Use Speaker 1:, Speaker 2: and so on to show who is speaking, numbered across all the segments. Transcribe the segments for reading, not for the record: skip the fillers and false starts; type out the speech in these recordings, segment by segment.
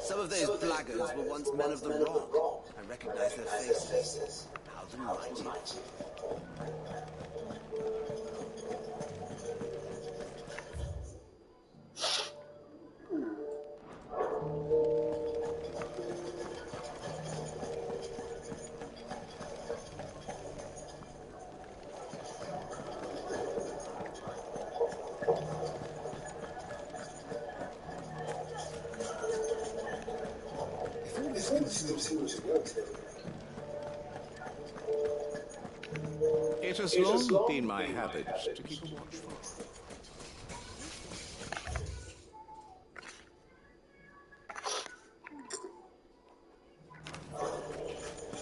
Speaker 1: Some of those blackguards were once men of the rock. I recognize their faces. How the mighty.
Speaker 2: It has long been my habit to keep a watchful.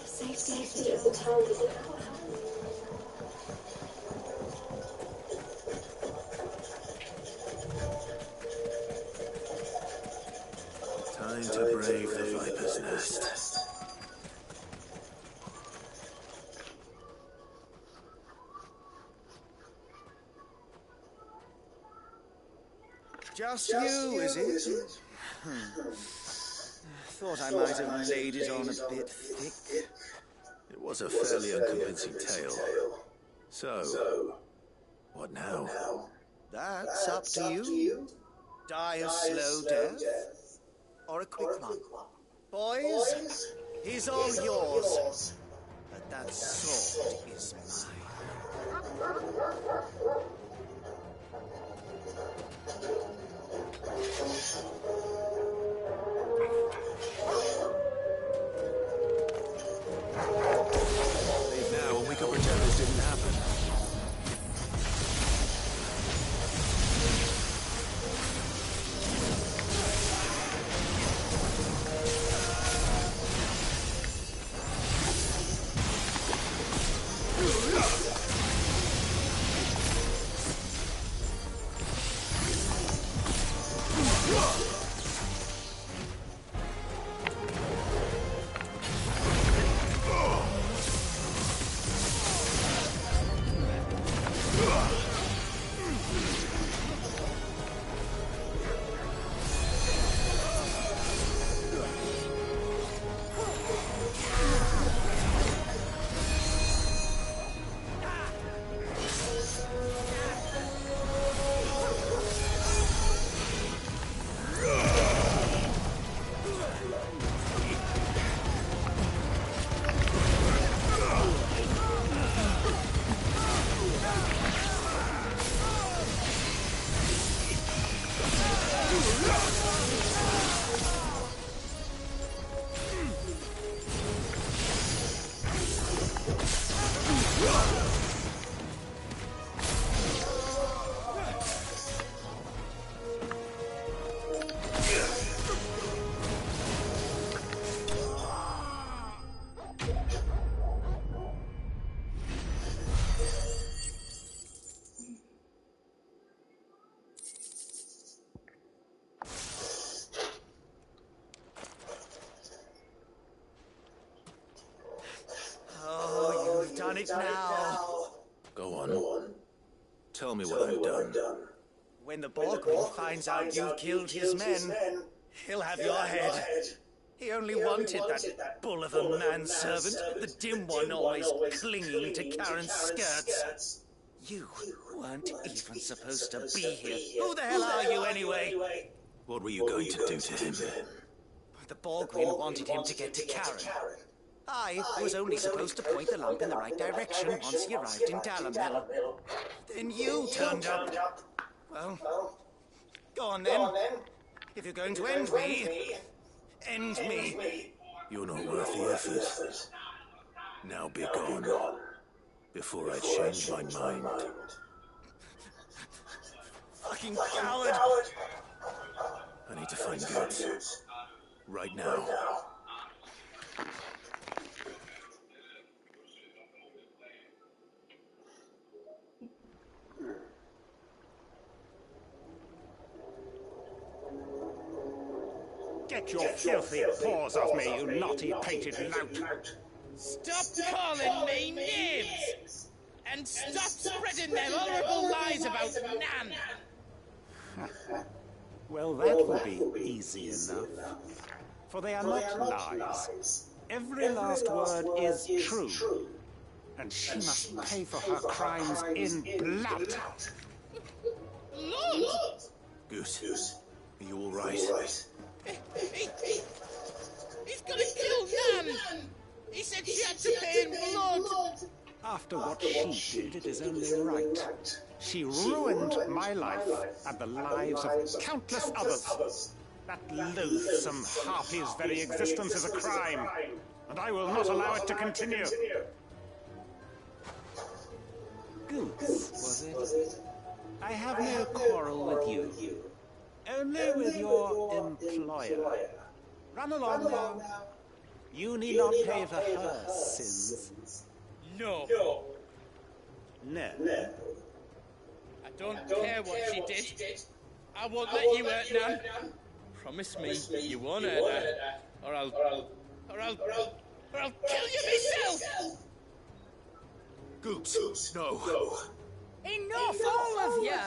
Speaker 3: Safety of the town is in our hands.
Speaker 4: Time to brave the Viper's Nest.
Speaker 1: Just you, is it? Thought I might have laid it on a bit thick.
Speaker 4: It was a fairly unconvincing tale. So, what now?
Speaker 1: That's up to you. Die a slow death, or a quick one. Boys, he's all yours. But that sword is mine.
Speaker 4: Leave now and we can pretend this didn't happen.
Speaker 1: Done it now.
Speaker 4: Go on. Tell me what I've done.
Speaker 1: When the Borgwin finds out you've killed his men, he'll have your head. He only wanted that bull of a manservant, the dim one always clinging to Karen's skirts. You weren't even supposed to be here. Who the hell are you anyway?
Speaker 4: What were you going to do to him?
Speaker 1: The Borgwin wanted him to get to Karen. I was only supposed to point the lamp in the right direction once he arrived in Dalamel. Then you turned up. Well, go on then. If you're going to end me, end me.
Speaker 4: You're not worth the effort. Now be gone, before I change my mind.
Speaker 1: Fucking coward!
Speaker 4: I need to find goods. Right now.
Speaker 2: Get your filthy paws off me, you naughty painted lout!
Speaker 5: Stop calling me names! And stop spreading them horrible lies about Nan!
Speaker 1: Well, that will be easy enough. For they are not lies. Every last word is true. And she must pay for her crimes in blood.
Speaker 5: Lord!
Speaker 4: Goose, are you all right?
Speaker 5: He's gonna kill Nan! He said she had to pay in blood!
Speaker 1: After what she did, it is only right. She ruined my life and the lives of countless others. That loathsome harpy's very existence is a crime, and I will not allow it to continue. Goose, was it? I have no quarrel with you. Only with your employer. Run along now. You need not pay for her sins.
Speaker 5: No.
Speaker 1: No.
Speaker 5: I don't care what she did. I won't let you hurt Nan. Promise me you won't hurt her, or I'll kill you myself!
Speaker 4: Goose, no.
Speaker 6: Enough, all of you!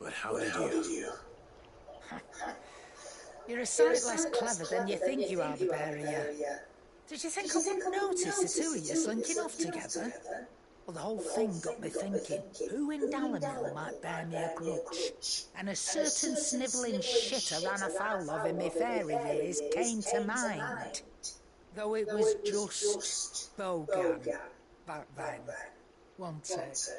Speaker 4: But how did you?
Speaker 6: You're a sight less clever than you think you are, the bear of you. Did you think I wouldn't notice the two of you slinking off together? Well, the whole thing got me thinking, who in Dalamil might bear me a grudge? And a certain snivelling shit I ran afoul of in my fairy years came to mind. Though it was just Bogan back then, wasn't it?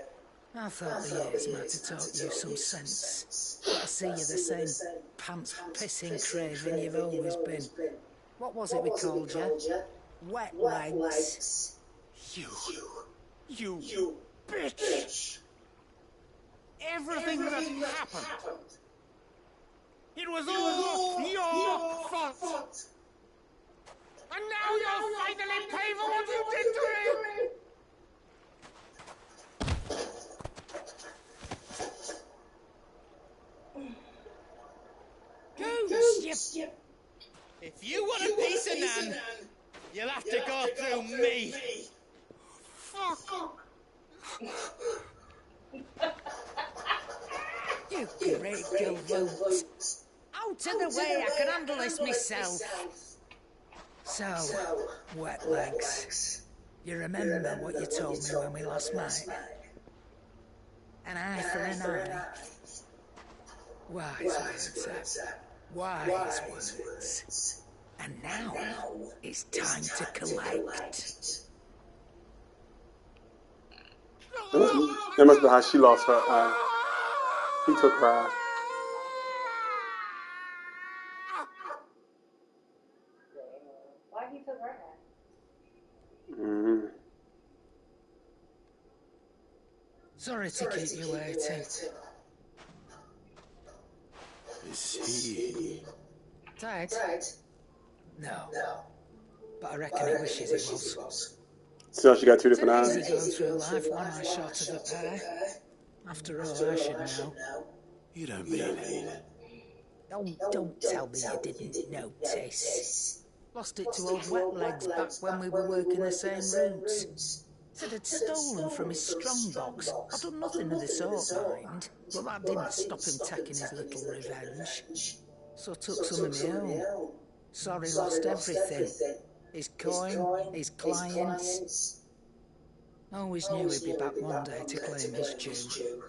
Speaker 6: I thought the years might have taught you some sense. But I see you're the same pants-pissing craven you've always been. What was it we called you? Wet legs.
Speaker 1: You bitch! Everything that happened, it was all your fault! And now you'll finally pay for what you did to him!
Speaker 6: Goose, you...
Speaker 5: If you want a piece of Nan, you'll have to go through me.
Speaker 6: You great galoot. Out of the way, I can handle this myself. So, wet legs. You remember what you told me when we last met? An eye for an eye. Wise words, wise words. And now, it's time to collect.
Speaker 7: That must be how she lost her eye. He took her eye.
Speaker 3: Why he took her eye?
Speaker 6: Sorry to keep you waiting.
Speaker 4: Is he?
Speaker 6: Dead? No. But I reckon he wishes he was.
Speaker 7: So she got two different
Speaker 6: It's
Speaker 7: eyes.
Speaker 6: easy going through life, one eye short of a pair. After all, I should know.
Speaker 4: You don't mean it.
Speaker 6: Oh, don't tell me you didn't notice. Lost it to old Wet Legs back when we were working the same routes. Said I'd stolen from his strongbox. I'd done nothing of the sort, mind. But that didn't stop him taking his little revenge. So I took some of my own. Sorry, lost everything. His coin, his clients. Always knew he'd be back one day to claim his due.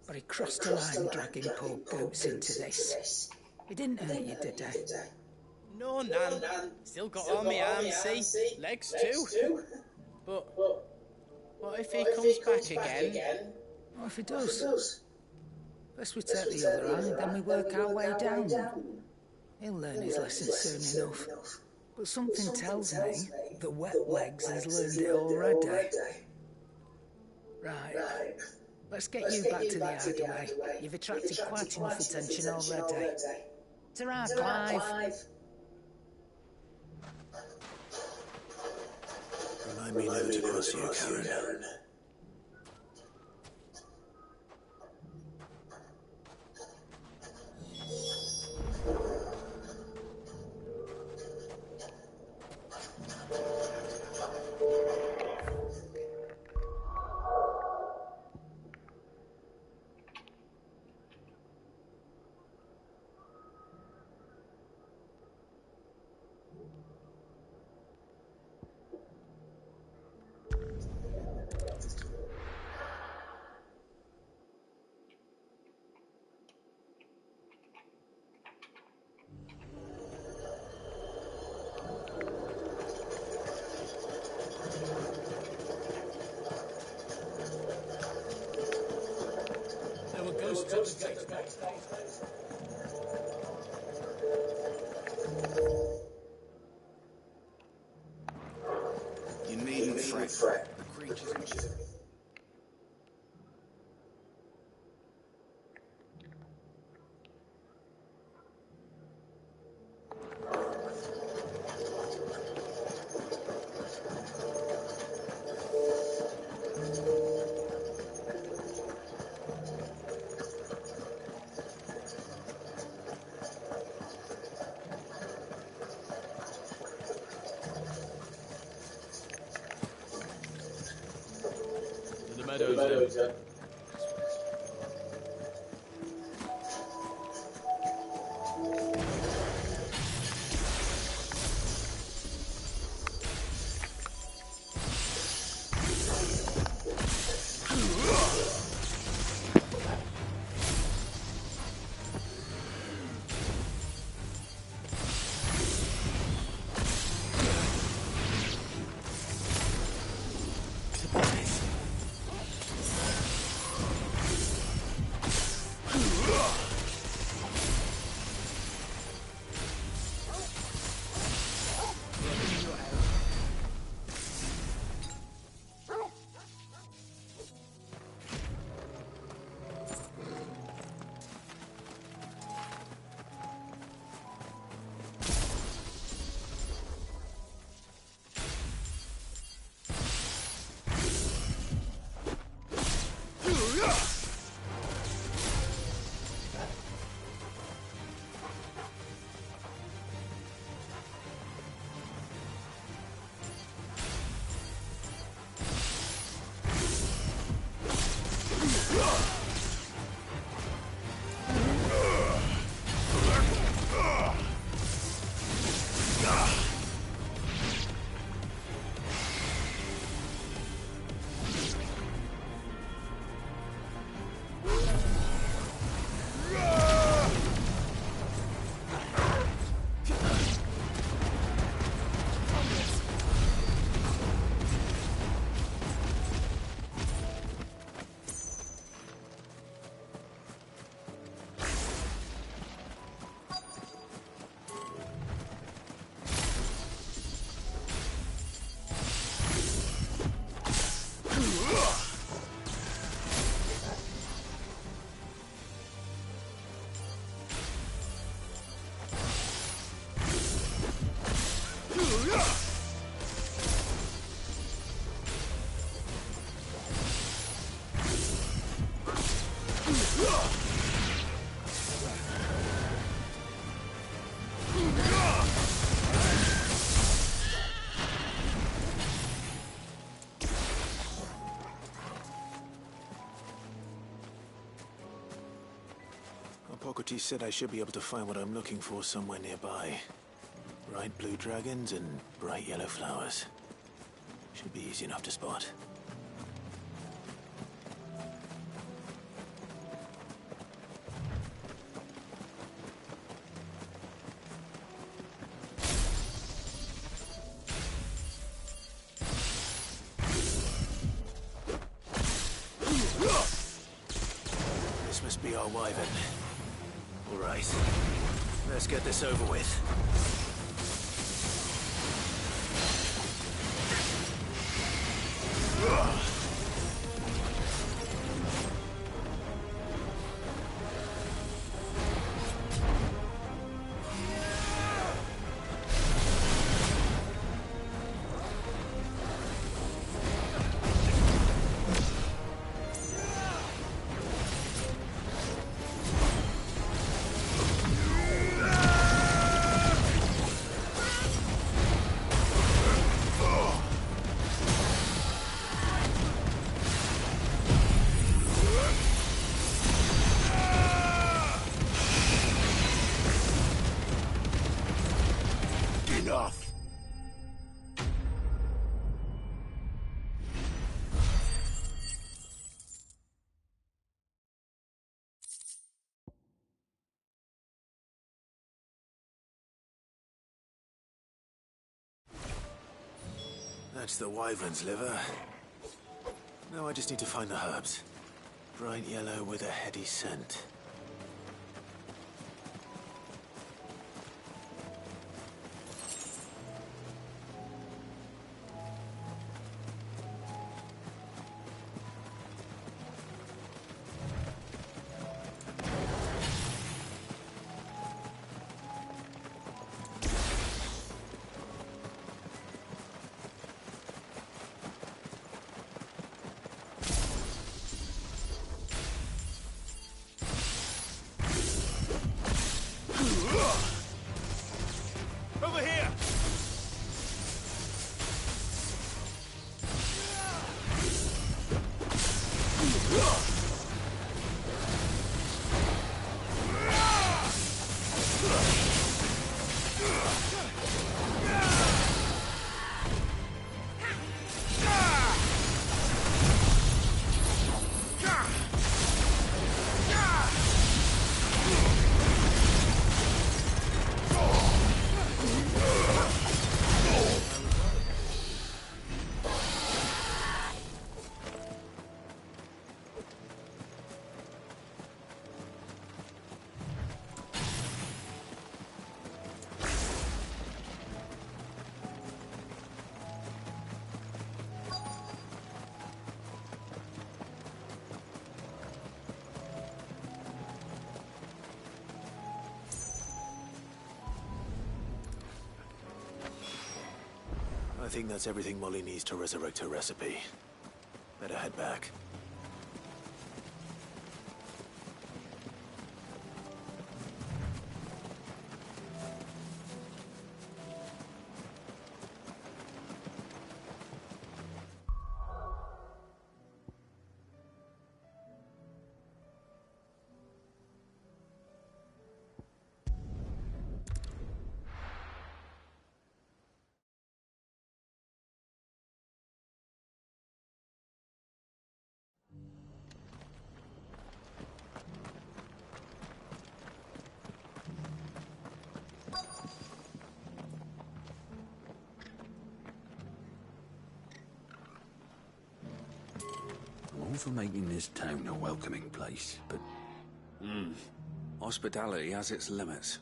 Speaker 6: But he crossed the line dragging poor Goats into this. He didn't hurt you, did he?
Speaker 5: No, Nan. Still got all my arms, see? Legs too. But what if he comes back again?
Speaker 6: What if he does? First we take the other eye, then we work our way down. He'll learn his lesson soon enough. But something tells me that Wet Legs has learned it already. Right. Let's get you back to the hideaway. You've attracted quite enough attention already. Ta-ra, Clive.
Speaker 4: Remind me never to cross you, Karen.
Speaker 1: close to the gate.
Speaker 2: You needn't fret. The creatures...
Speaker 5: Meadows, then.
Speaker 4: Hippocrates said I should be able to find what I'm looking for somewhere nearby. Bright blue dragons and bright yellow flowers. Should be easy enough to spot. This must be our wyvern. All right, let's get this over with. That's the wyvern's liver. Now I just need to find the herbs. Bright yellow with a heady scent.
Speaker 1: Over here!
Speaker 4: I think that's everything Molly needs to resurrect her recipe. Better head back.
Speaker 2: All for making this town a welcoming place, but... hospitality has its limits.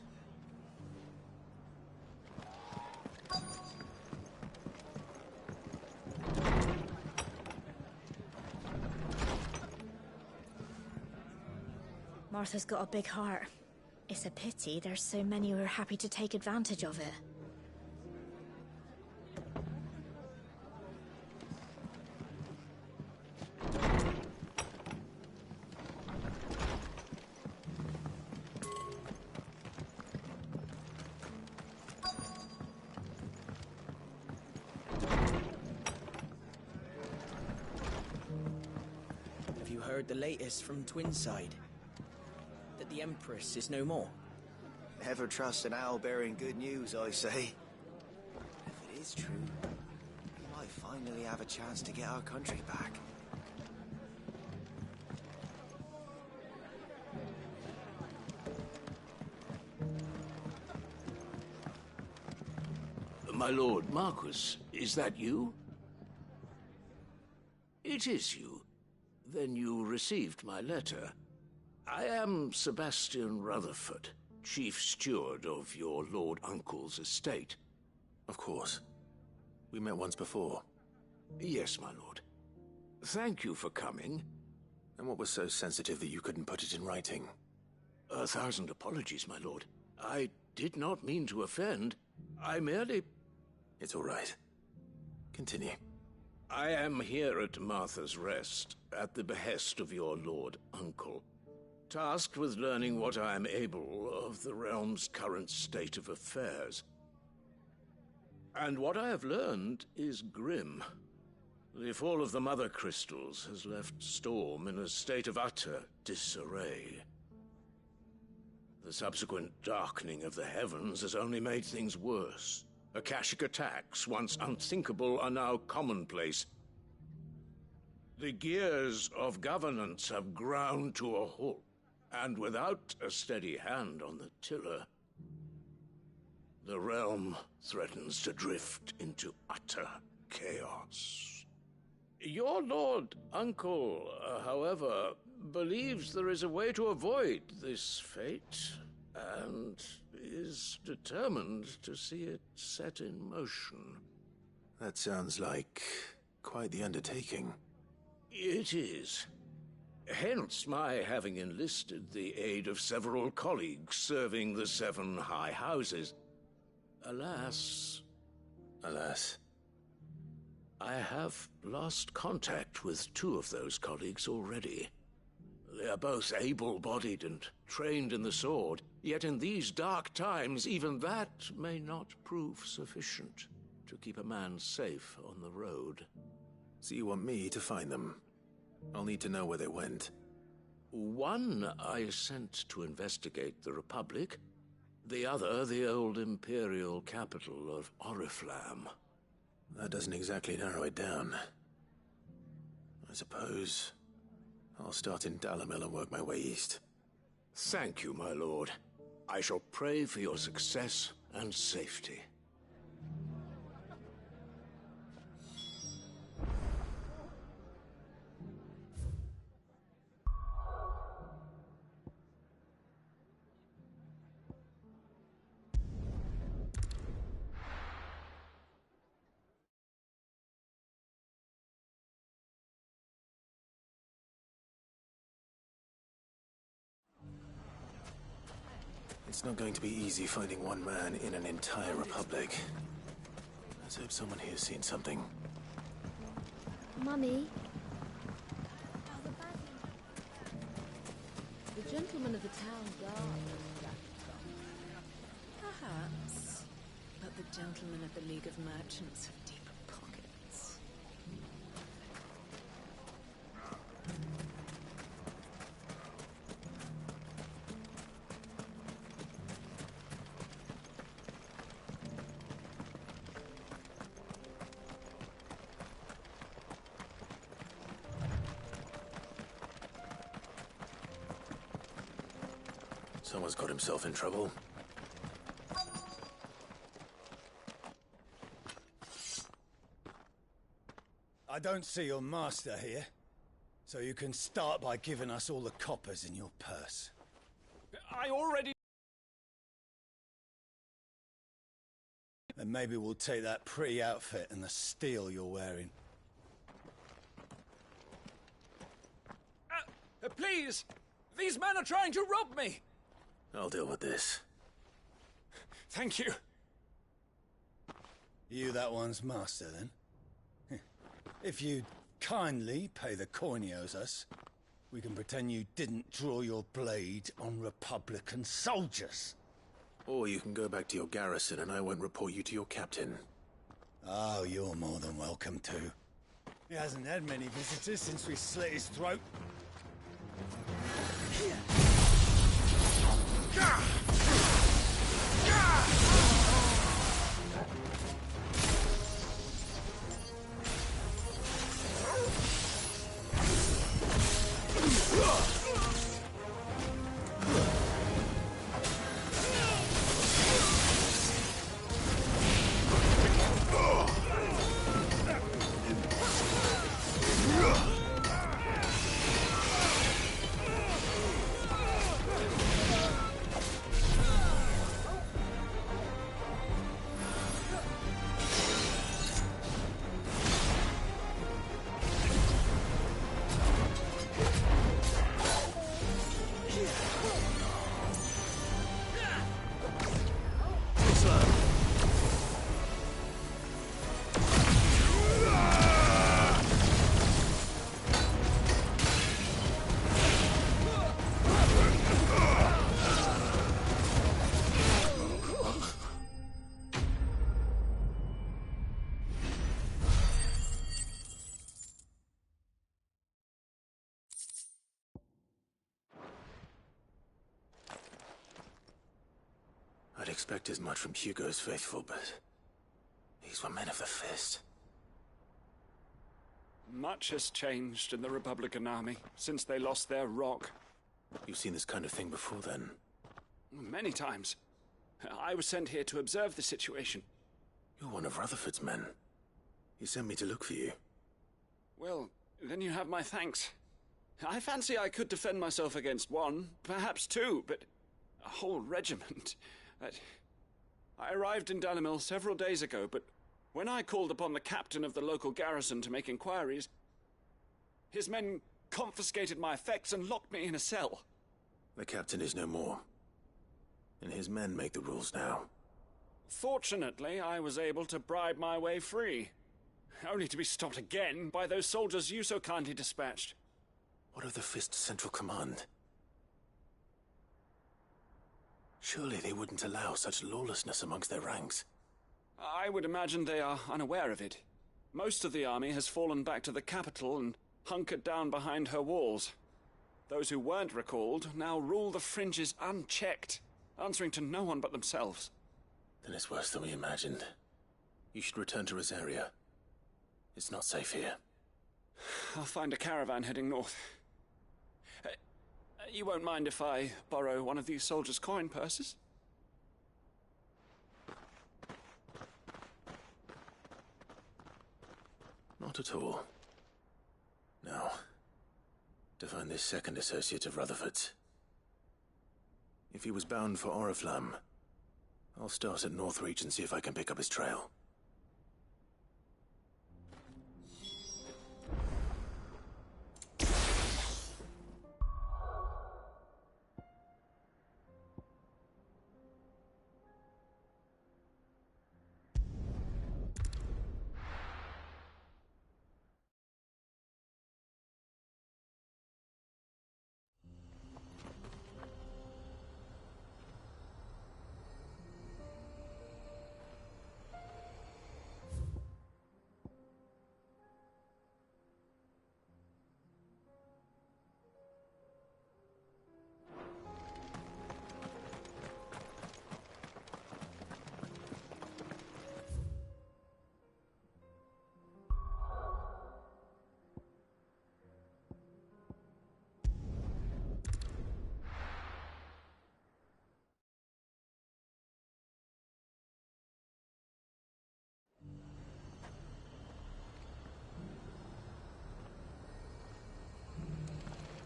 Speaker 3: Martha's got a big heart. It's a pity there's so many who are happy to take advantage of it.
Speaker 5: Have you heard the latest from Twinside? That the Empress is no more?
Speaker 1: Never trust an owl bearing good news, I say. If it is true, we might finally have a chance to get our country back.
Speaker 2: My lord Marquis, is that you? It is you. Then you received my letter. I am Sebastian Rutherford, Chief Steward of your Lord Uncle's estate.
Speaker 4: Of course. We met once before.
Speaker 2: Yes, my lord. Thank you for coming.
Speaker 4: And what was so sensitive that you couldn't put it in writing?
Speaker 2: 1,000 apologies, my lord. I did not mean to offend. I merely...
Speaker 4: It's all right. Continue.
Speaker 2: I am here at Martha's Rest, at the behest of your Lord Uncle, tasked with learning what I am able of the realm's current state of affairs. And what I have learned is grim. The fall of the Mother Crystals has left Storm in a state of utter disarray. The subsequent darkening of the heavens has only made things worse. Akashic attacks, once unthinkable, are now commonplace. The gears of governance have ground to a halt, and without a steady hand on the tiller, the realm threatens to drift into utter chaos. Your Lord Uncle, however, believes there is a way to avoid this fate, and is determined to see it set in motion.
Speaker 4: That sounds like quite the undertaking.
Speaker 2: It is. Hence my having enlisted the aid of several colleagues serving the 7 high houses. Alas, I have lost contact with 2 of those colleagues already. They are both able-bodied and trained in the sword, yet in these dark times even that may not prove sufficient to keep a man safe on the road.
Speaker 4: So you want me to find them? I'll need to know where they went.
Speaker 2: One I sent to investigate the Republic, the other the old Imperial capital of Oriflamme.
Speaker 4: That doesn't exactly narrow it down. I suppose I'll start in Dalamil and work my way east.
Speaker 2: Thank you, my lord. I shall pray for your success and safety.
Speaker 4: It's not going to be easy finding one man in an entire republic. Let's hope someone here's seen something.
Speaker 3: Mummy?
Speaker 8: The gentleman of the town guard. Perhaps. But the gentlemen of the League of Merchants have deeper pockets.
Speaker 4: Someone's got himself in trouble.
Speaker 9: I don't see your master here, so you can start by giving us all the coppers in your purse.
Speaker 10: I already...
Speaker 9: Then maybe we'll take that pretty outfit and the steel you're wearing.
Speaker 10: Please! These men are trying to rob me!
Speaker 4: I'll deal with this.
Speaker 10: Thank you.
Speaker 9: You that one's master, then? If you'd kindly pay the coin he owes us, we can pretend you didn't draw your blade on Republican soldiers.
Speaker 4: Or you can go back to your garrison and I won't report you to your captain.
Speaker 9: Oh, you're more than welcome to. He hasn't had many visitors since we slit his throat.
Speaker 4: I'd expect as much from Hugo's faithful, but these were men of the fist.
Speaker 10: Much has changed in the Republican army since they lost their rock.
Speaker 4: You've seen this kind of thing before, then?
Speaker 10: Many times. I was sent here to observe the situation.
Speaker 4: You're one of Rutherford's men. He sent me to look for you.
Speaker 10: Well, then you have my thanks. I fancy I could defend myself against one, perhaps two, but a whole regiment. I arrived in Dalimil several days ago, but when I called upon the captain of the local garrison to make inquiries, his men confiscated my effects and locked me in a cell.
Speaker 4: The captain is no more, and his men make the rules now.
Speaker 10: Fortunately, I was able to bribe my way free, only to be stopped again by those soldiers you so kindly dispatched.
Speaker 4: What of the Fist Central Command? Surely they wouldn't allow such lawlessness amongst their ranks.
Speaker 10: I would imagine they are unaware of it. Most of the army has fallen back to the capital and hunkered down behind her walls. Those who weren't recalled now rule the fringes unchecked, answering to no one but themselves.
Speaker 4: Then it's worse than we imagined. You should return to Rosaria. It's not safe here.
Speaker 10: I'll find a caravan heading north. You won't mind if I borrow one of these soldiers' coin purses?
Speaker 4: Not at all. Now, to find this second associate of Rutherford's. If he was bound for Oriflamme, I'll start at Northreach and see if I can pick up his trail.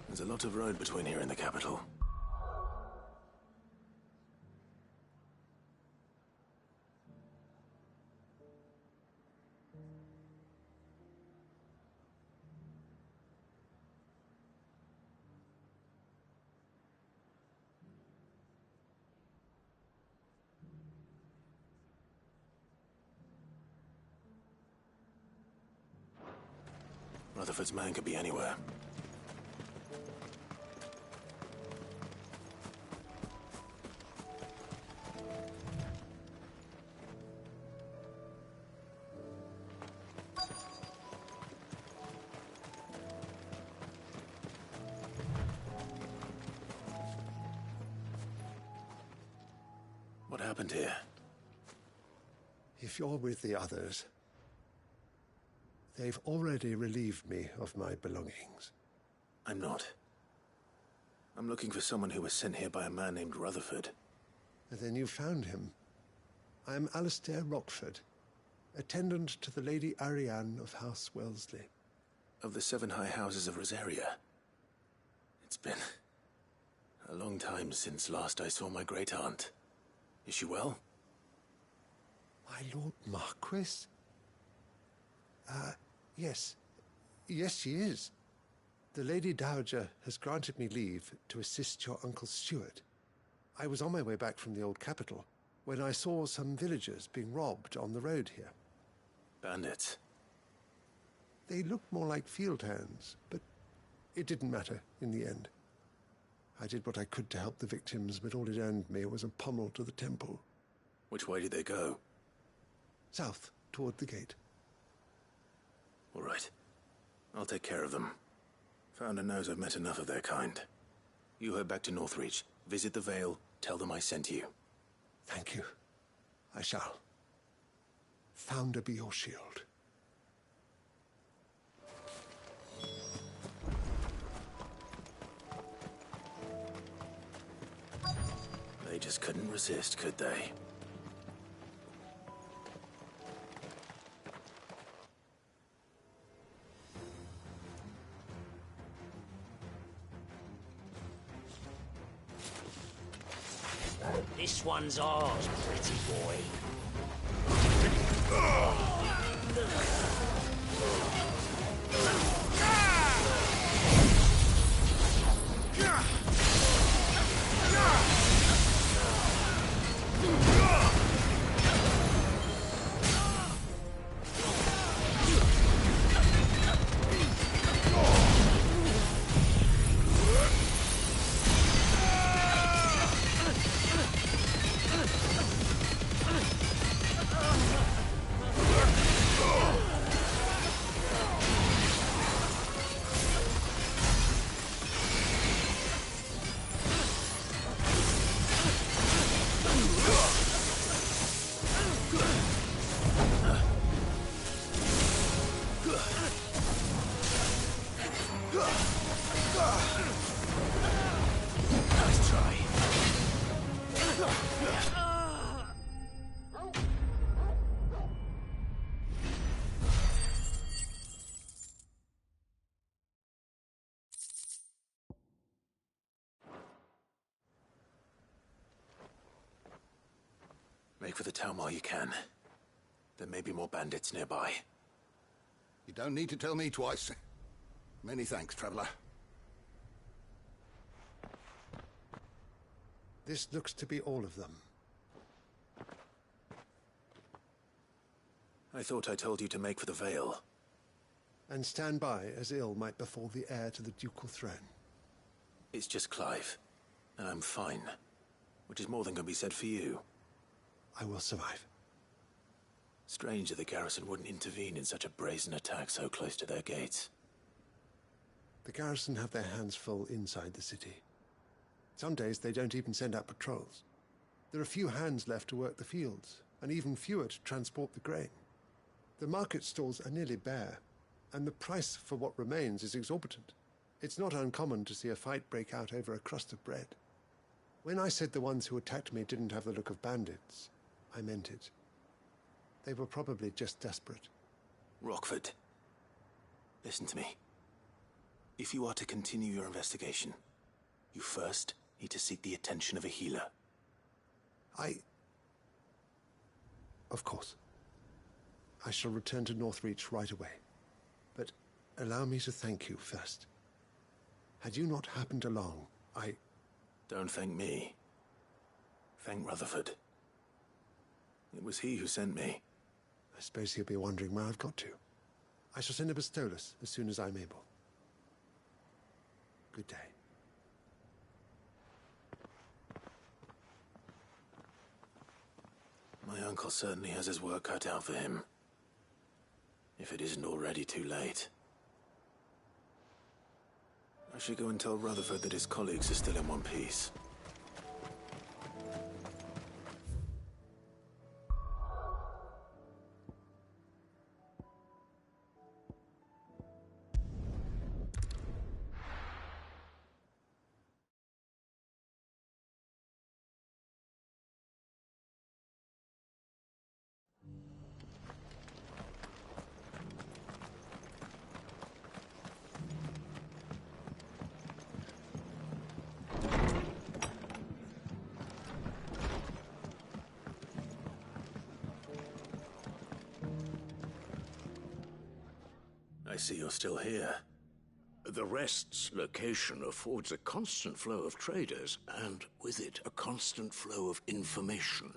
Speaker 4: There's a lot of road between here and the capital. Rutherford's man could be anywhere. What happened here?
Speaker 11: If you're with the others, they've already relieved me of my belongings.
Speaker 4: I'm not. I'm looking for someone who was sent here by a man named Rutherford.
Speaker 11: Then you found him. I'm Alistair Rockford, attendant to the Lady Ariane of House Wellesley.
Speaker 4: Of the 7 high houses of Rosaria. It's been a long time since last I saw my great-aunt. Is she well?
Speaker 11: My Lord Marquis? Yes. Yes, she is. The Lady Dowager has granted me leave to assist your Uncle Stuart. I was on my way back from the old capital when I saw some villagers being robbed on the road here.
Speaker 4: Bandits?
Speaker 11: They looked more like field hands, but it didn't matter in the end. I did what I could to help the victims, but all it earned me was a pommel to the temple.
Speaker 4: Which way did they go?
Speaker 11: South, toward the gate.
Speaker 4: All right. I'll take care of them. Founder knows I've met enough of their kind. You head back to Northreach, visit the Vale, tell them I sent you.
Speaker 11: Thank you. I shall. Founder be your shield.
Speaker 4: They just couldn't resist, could they?
Speaker 1: This one's ours, pretty boy.
Speaker 4: Make for the town while you can. There may be more bandits nearby.
Speaker 12: You don't need to tell me twice. Many thanks, traveler.
Speaker 11: This looks to be all of them.
Speaker 4: I thought I told you to make for the Vale.
Speaker 11: And stand by as ill might befall the heir to the ducal throne.
Speaker 4: It's just Clive, and I'm fine. Which is more than can be said for you.
Speaker 11: I will survive.
Speaker 4: Strange that the garrison wouldn't intervene in such a brazen attack so close to their gates.
Speaker 11: The garrison have their hands full inside the city. Some days they don't even send out patrols. There are few hands left to work the fields, and even fewer to transport the grain. The market stalls are nearly bare, and the price for what remains is exorbitant. It's not uncommon to see a fight break out over a crust of bread. When I said the ones who attacked me didn't have the look of bandits, I meant it. They were probably just desperate.
Speaker 4: Rockford, listen to me. If you are to continue your investigation, you first need to seek the attention of a healer.
Speaker 11: Of course. I shall return to Northreach right away. But allow me to thank you first. Had you not happened along,
Speaker 4: Don't thank me. Thank Rutherford. It was he who sent me.
Speaker 11: I suppose he'll be wondering where I've got to. I shall send a Pistolus as soon as I'm able. Good day.
Speaker 4: My uncle certainly has his work cut out for him. If it isn't already too late. I should go and tell Rutherford that his colleagues are still in one piece. I see you're still here.
Speaker 2: The Rest's location affords a constant flow of traders, and with it, a constant flow of information.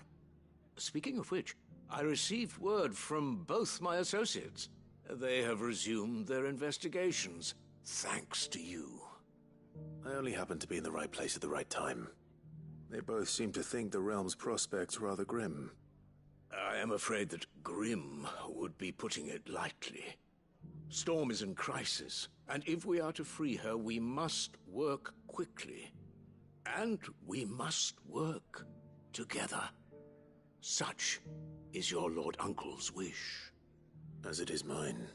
Speaker 2: Speaking of which, I received word from both my associates. They have resumed their investigations, thanks to you.
Speaker 4: I only happened to be in the right place at the right time. They both seem to think the realm's prospects rather grim.
Speaker 2: I am afraid that grim would be putting it lightly. Storm is in crisis, and if we are to free her, we must work quickly. And we must work together. Such is your Lord Uncle's wish.
Speaker 4: As it is mine.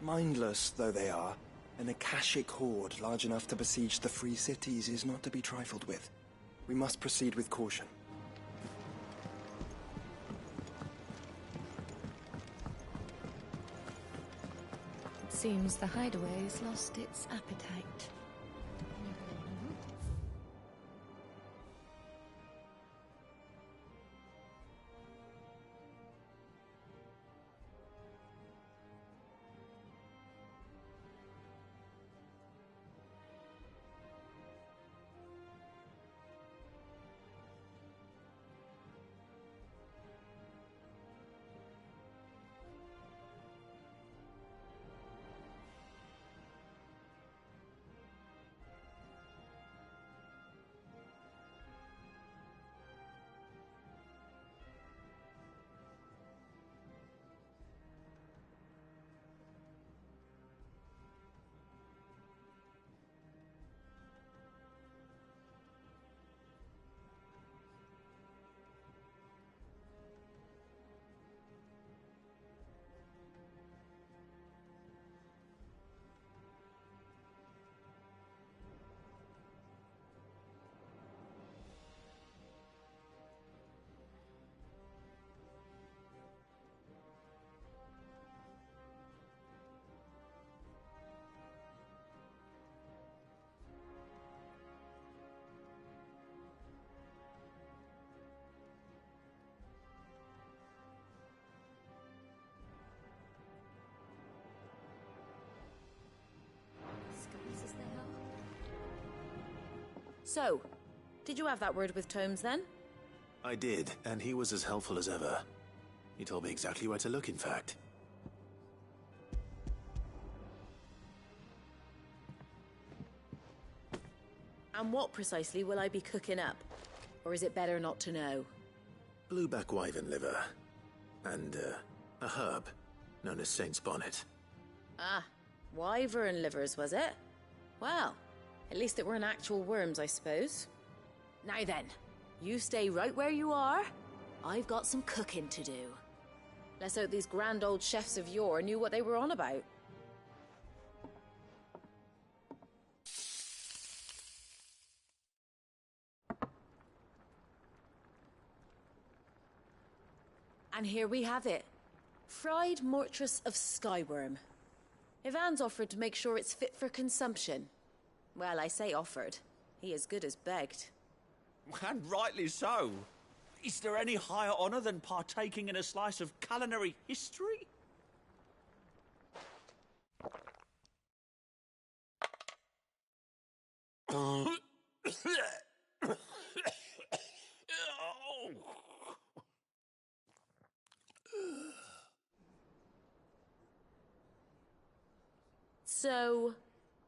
Speaker 13: Mindless though they are, an Akashic horde large enough to besiege the free cities is not to be trifled with. We must proceed with caution.
Speaker 8: It seems the hideaway has lost its appetite.
Speaker 14: So, did you have that word with Tomes then?
Speaker 4: I did, and he was as helpful as ever. He told me exactly where to look, in fact.
Speaker 14: And what precisely will I be cooking up? Or is it better not to know?
Speaker 4: Blueback wyvern liver. And, a herb known as Saint's Bonnet.
Speaker 14: Ah, wyvern livers, was it? Well, at least it weren't actual worms, I suppose. Now then, you stay right where you are. I've got some cooking to do. Let's hope these grand old chefs of yore knew what they were on about. And here we have it. Fried mortress of skyworm. Ivan's offered to make sure it's fit for consumption. Well, I say offered. He as good as begged.
Speaker 15: And rightly so. Is there any higher honor than partaking in a slice of culinary history?
Speaker 14: So,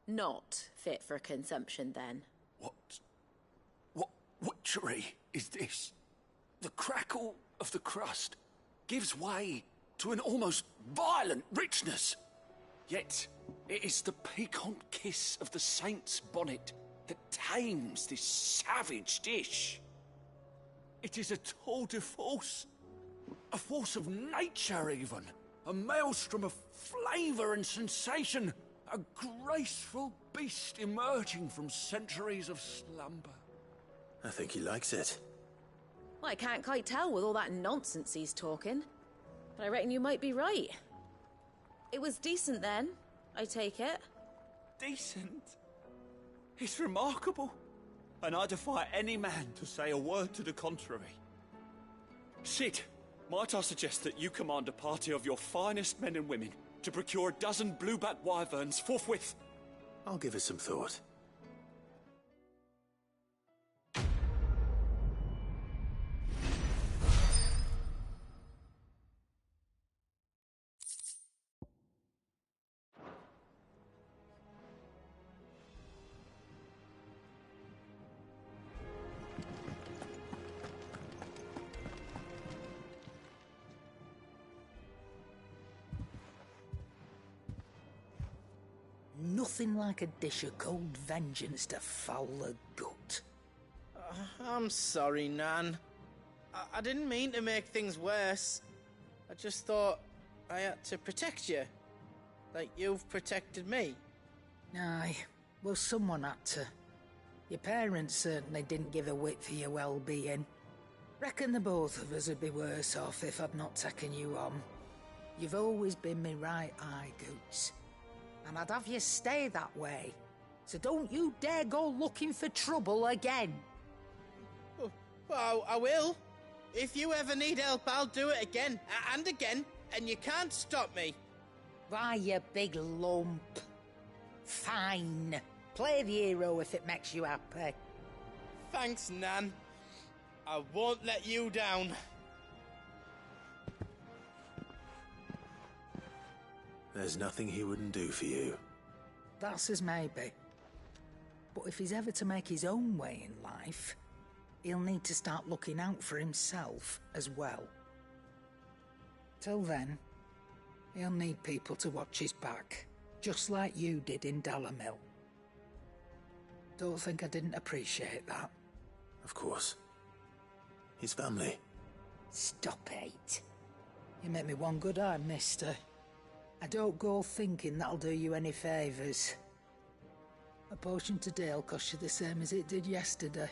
Speaker 14: not fit for consumption then?
Speaker 12: What witchery is this? The crackle of the crust gives way to an almost violent richness. Yet, it is the piquant kiss of the saint's bonnet that tames this savage dish. It is a tour de force. A force of nature, even. A maelstrom of flavour and sensation. A graceful beast emerging from centuries of slumber.
Speaker 4: I think he likes it.
Speaker 14: Well, I can't quite tell with all that nonsense he's talking. But I reckon you might be right. It was decent then, I take it.
Speaker 15: Decent? It's remarkable. And I defy any man to say a word to the contrary. Sid, might I suggest that you command a party of your finest men and women to procure a dozen blueback wyverns forthwith?
Speaker 4: I'll give it some thought.
Speaker 6: Nothing like a dish of cold vengeance to foul the gut.
Speaker 5: I'm sorry, Nan. I didn't mean to make things worse. I just thought I had to protect you. Like you've protected me.
Speaker 6: Aye, well, someone had to. Your parents certainly didn't give a whit for your well-being. Reckon the both of us would be worse off if I'd not taken you on. You've always been me right eye, Goots. And I'd have you stay that way. So don't you dare go looking for trouble again.
Speaker 5: Well, I will. If you ever need help, I'll do it again and again, and you can't stop me.
Speaker 6: Why, you big lump. Fine. Play the hero if it makes you happy.
Speaker 5: Thanks, Nan. I won't let you down.
Speaker 4: There's nothing he wouldn't do for you.
Speaker 6: That's as maybe. But if he's ever to make his own way in life, he'll need to start looking out for himself as well. Till then, he'll need people to watch his back, just like you did in Dalamil. Don't think I didn't appreciate that.
Speaker 4: Of course. His family.
Speaker 6: Stop it. You make me one good eye, mister. I don't go thinking that'll do you any favours. A potion today'll cost you the same as it did yesterday.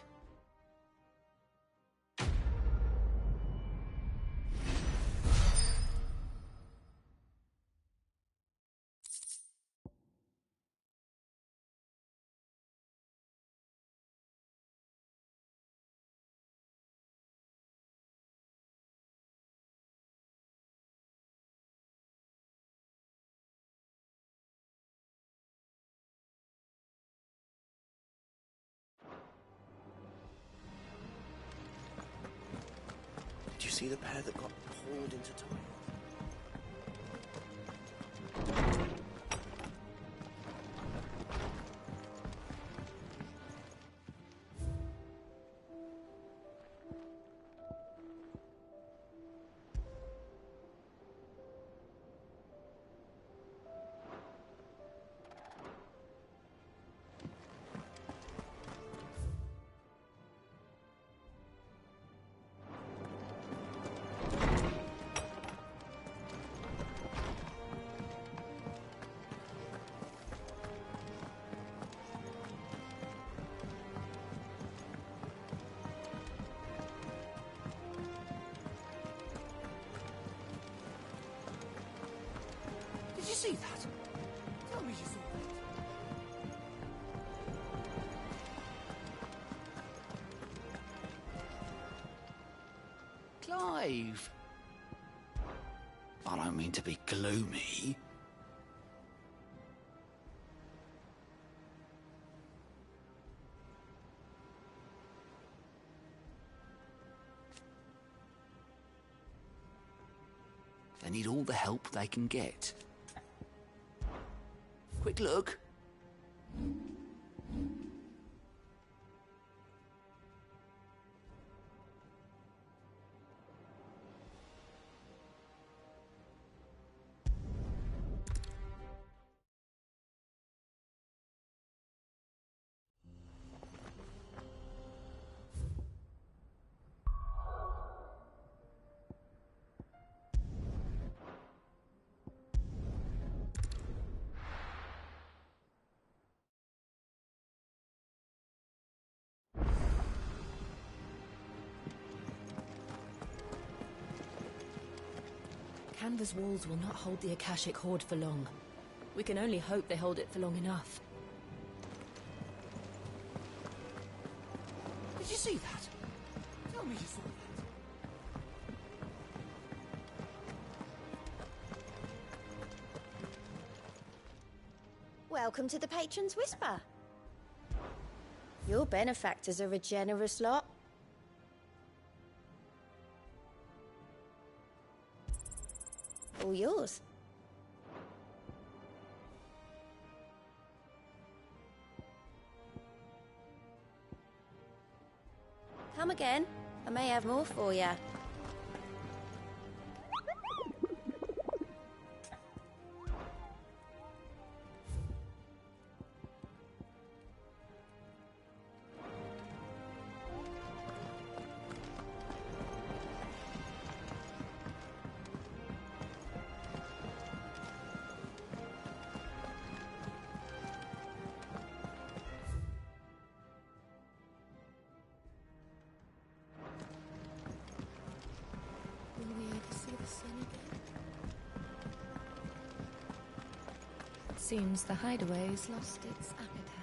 Speaker 13: Did you see the pair that got pulled into time?
Speaker 12: Did you see that? Tell me you saw that. Clive! I don't mean to be gloomy. They need all the help they can get. Quick look.
Speaker 8: Canva's walls will not hold the Akashic Horde for long. We can only hope they hold it for long enough.
Speaker 12: Did you see that? Tell me you saw that.
Speaker 16: Welcome to the Patron's Whisper. Your benefactors are a generous lot. All yours. Come again. I may have more for you.
Speaker 8: Seems the hideaway's lost its appetite.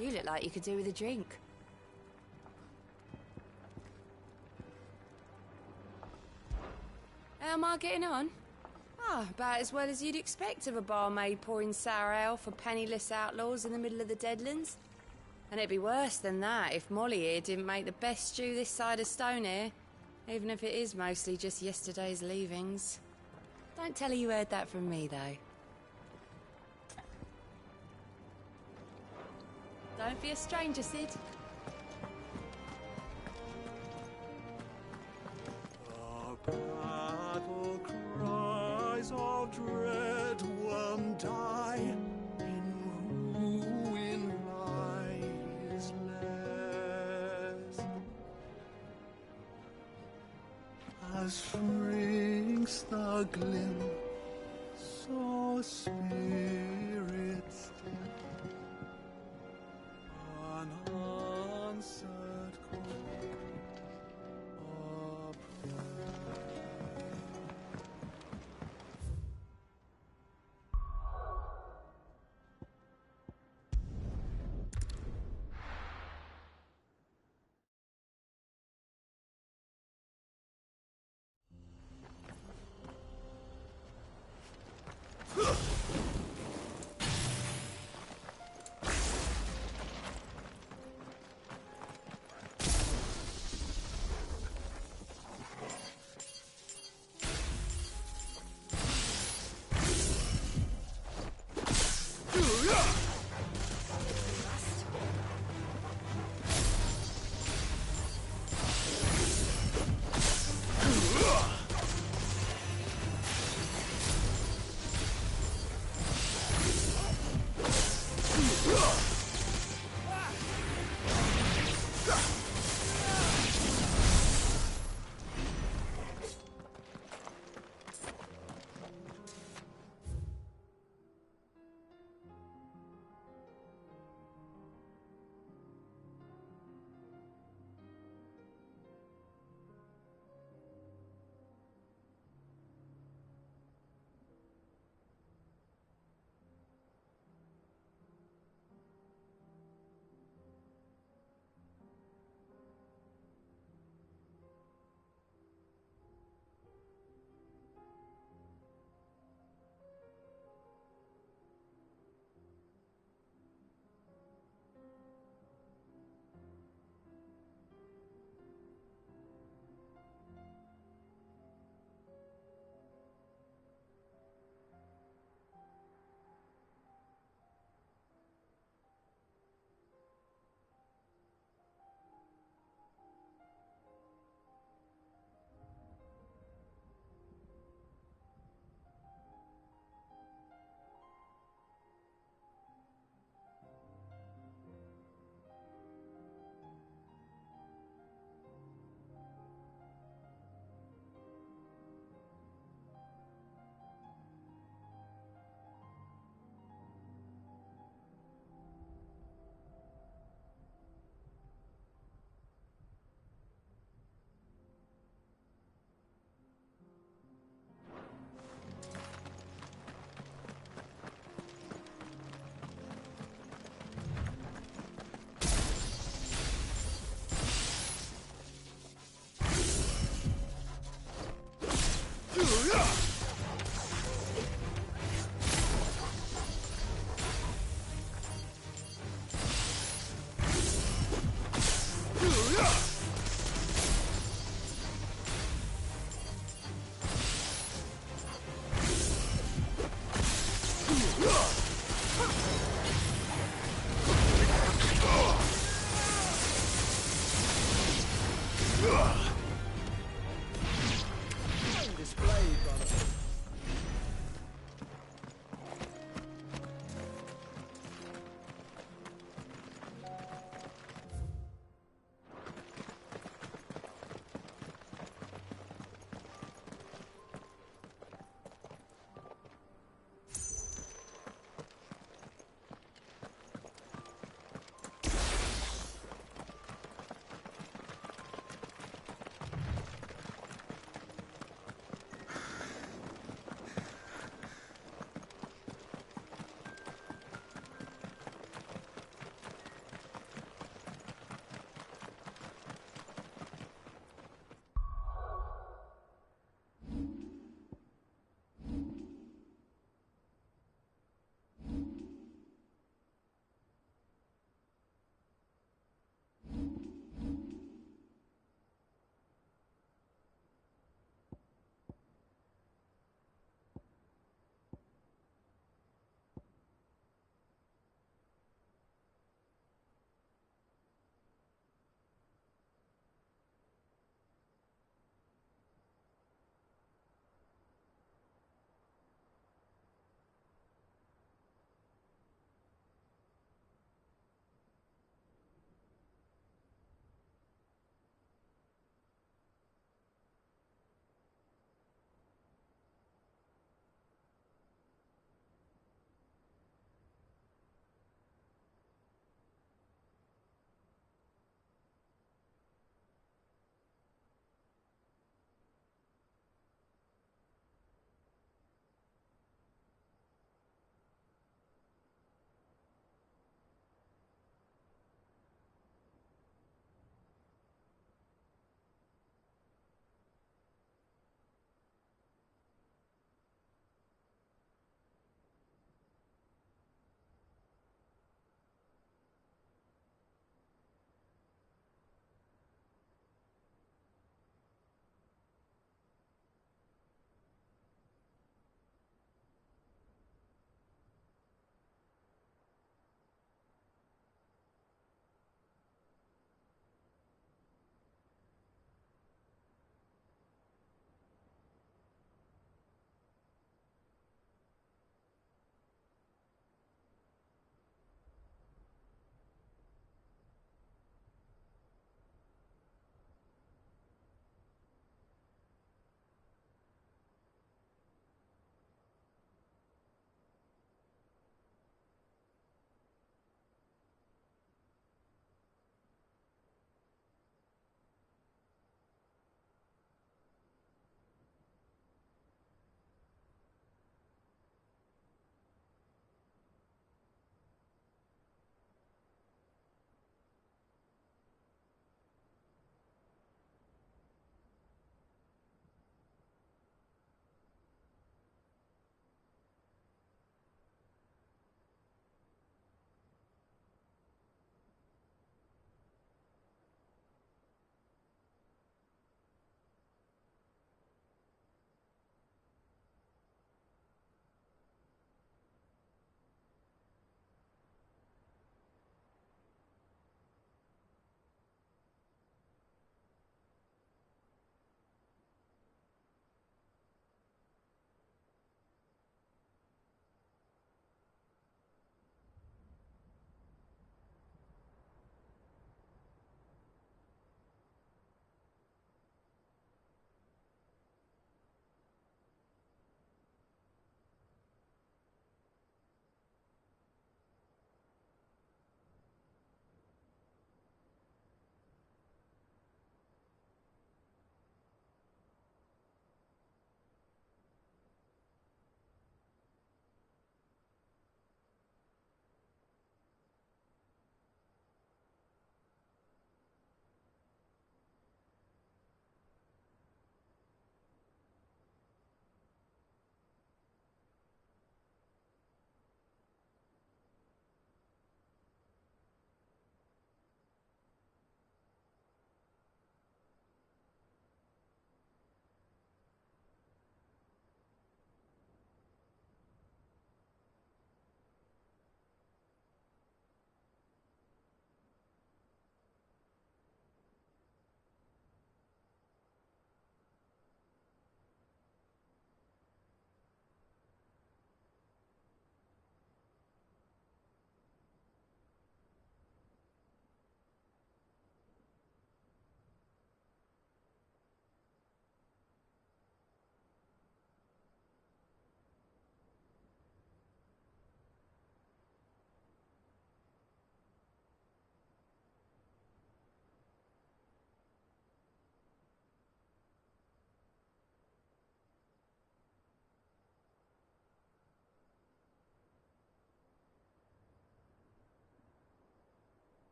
Speaker 14: You look like you could do with a drink. How am I getting on? Ah, about as well as you'd expect of a barmaid pouring sour ale for penniless outlaws in the middle of the Deadlands. And it'd be worse than that if Molly here didn't make the best stew this side of Stone here, even if it is mostly just yesterday's leavings. Don't tell her you heard that from me, though. Don't be a stranger, Sid.
Speaker 2: The battle cries of dread one die, in ruin lies less. As shrinks the glim, so spirits dim. Unanswered call of prayer.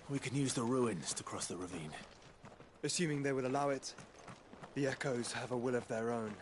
Speaker 4: We can use the ruins to cross the ravine.
Speaker 13: Assuming they will allow it. The Echoes have a will of their own.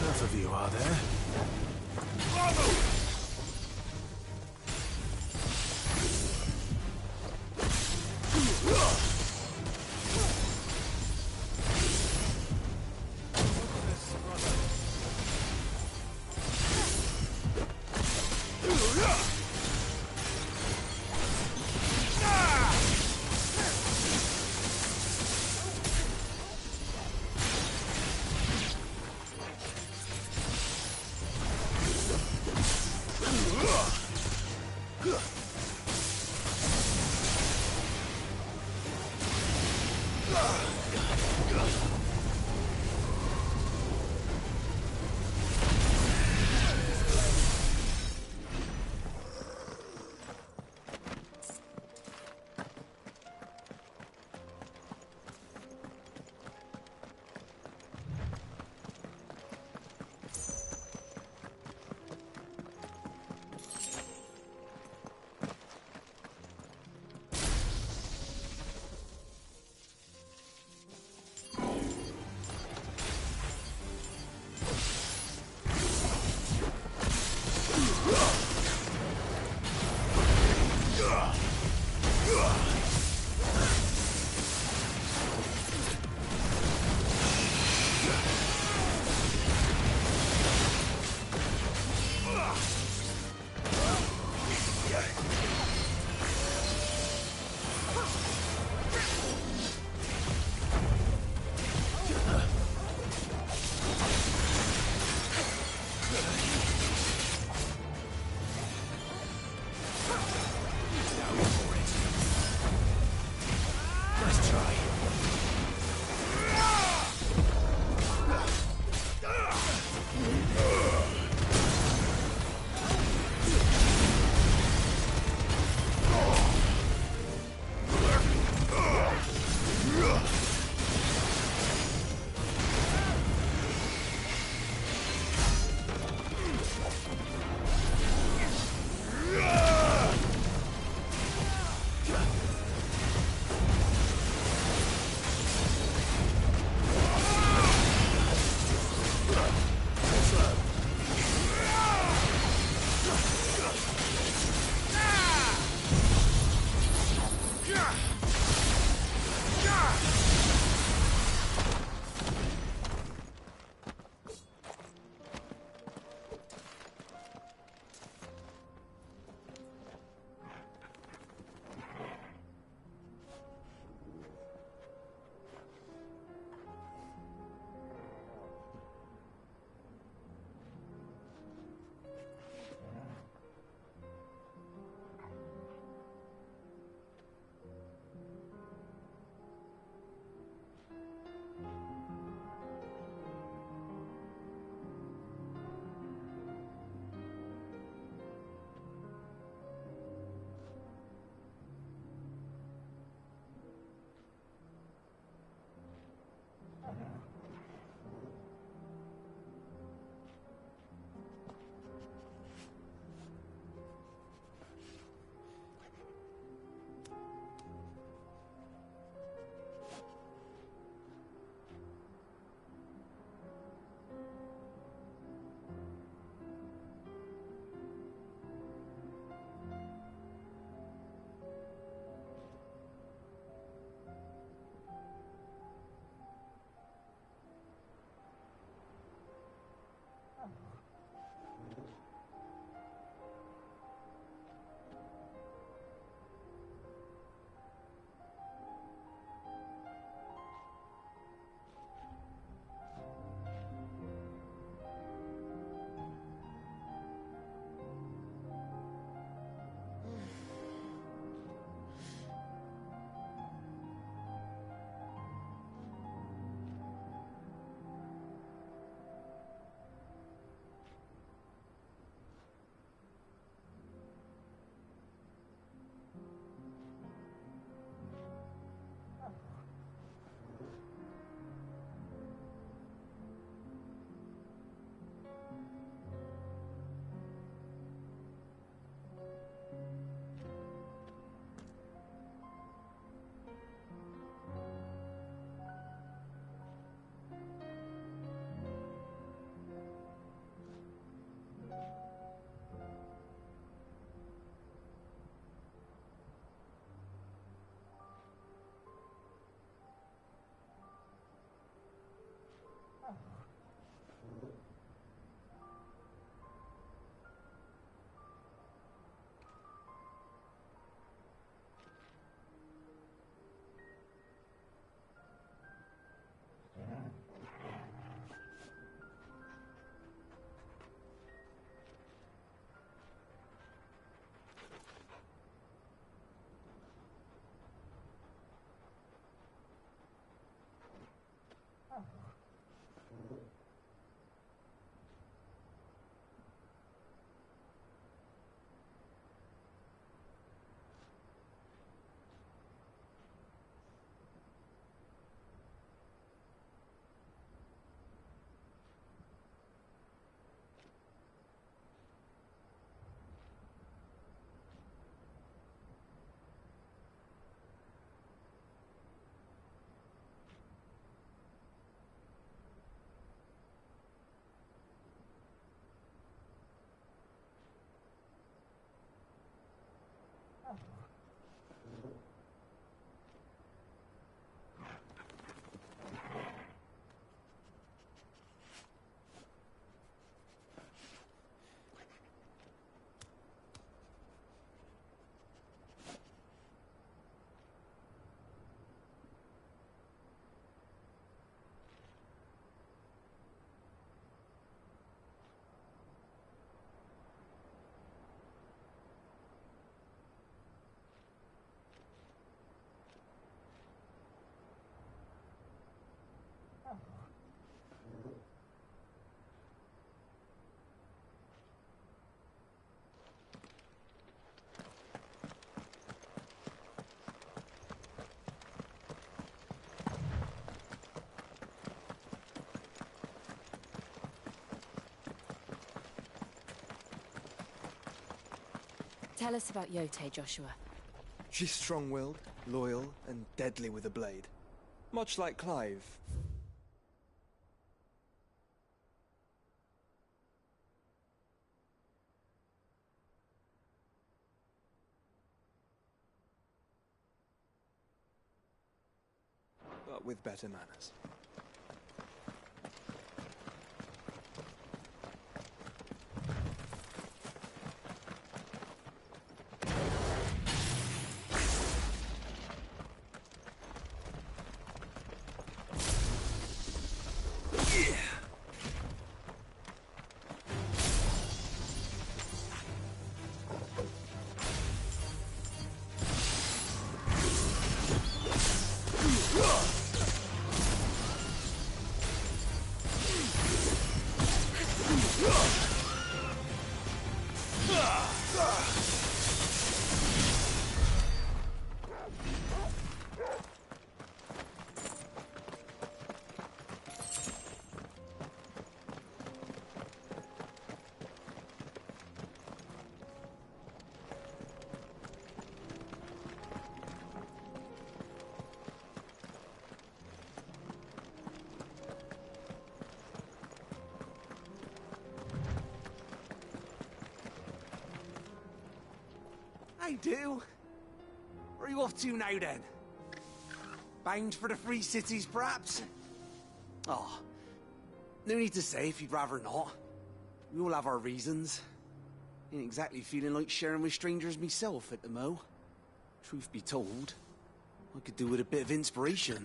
Speaker 4: Enough of you, are there?
Speaker 8: Tell us about Yote, Joshua.
Speaker 13: She's strong-willed, loyal, and deadly with a blade. Much like Clive. But with better manners.
Speaker 17: I do. Where are you off to now, then? Bound for the Free Cities, perhaps? Oh, no need to say if you'd rather not. We all have our reasons. Ain't exactly feeling like sharing with strangers myself at the mo. Truth be told, I could do with a bit of inspiration.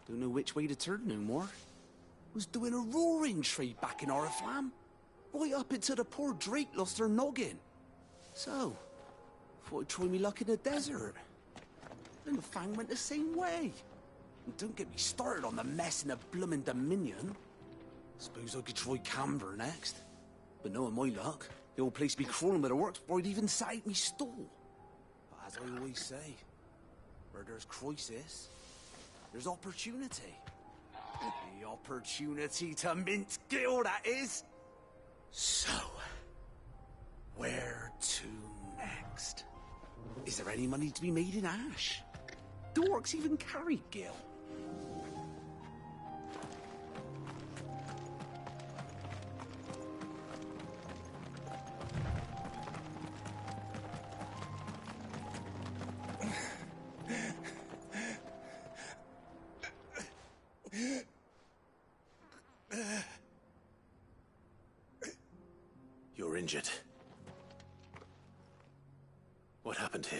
Speaker 17: Don't know which way to turn no more. Was doing a roaring trade back in Oriflamme. Right up until the poor Drake lost her noggin. So, thought I'd try me luck in the desert. And the Fang went the same way. And don't get me started on the mess in the bloomin' Dominion. Suppose I could try Camber next. But knowing my luck, the old place be crawling with the works before I'd even sat out me stall. But as I always say, where there's crisis, there's opportunity. The opportunity to mint Gil, that is. So, where to next? Is there any money to be made in Ash? Do orcs even carry Gil?
Speaker 4: You're injured. What happened here?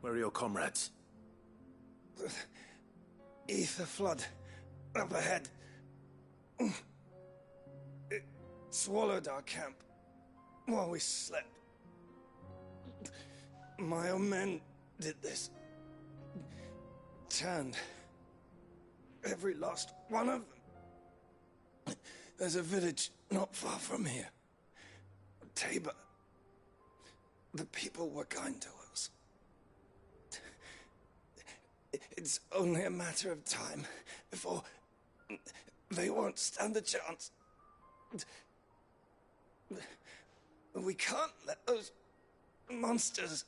Speaker 4: Where are your comrades?
Speaker 13: Ether flood. Up ahead. It swallowed our camp while we slept. My own men did this. Turned every last one of them. There's a village not far from here. Tabor. The people were kind to us. It's only a matter of time before they won't stand a chance. We can't let those monsters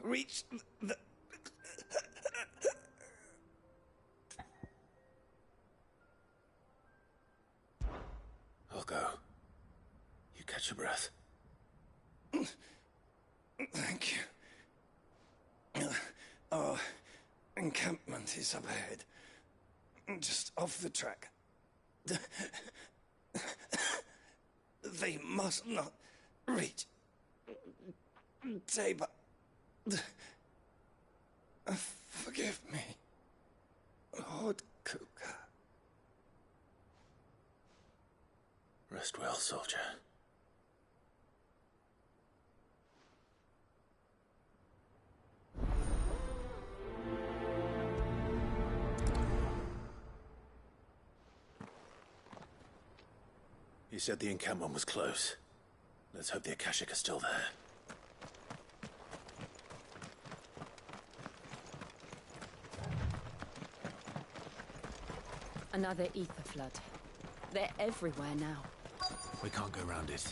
Speaker 13: reach the...
Speaker 4: I'll go. You catch your breath.
Speaker 13: Thank you. Our encampment is up ahead. Just off the track. They must not reach Tabor. Forgive me, Lord Cooker.
Speaker 4: Rest well, soldier. You said the encampment was close. Let's hope the Akashic are still there.
Speaker 8: Another ether flood. They're everywhere now.
Speaker 4: We can't go round it.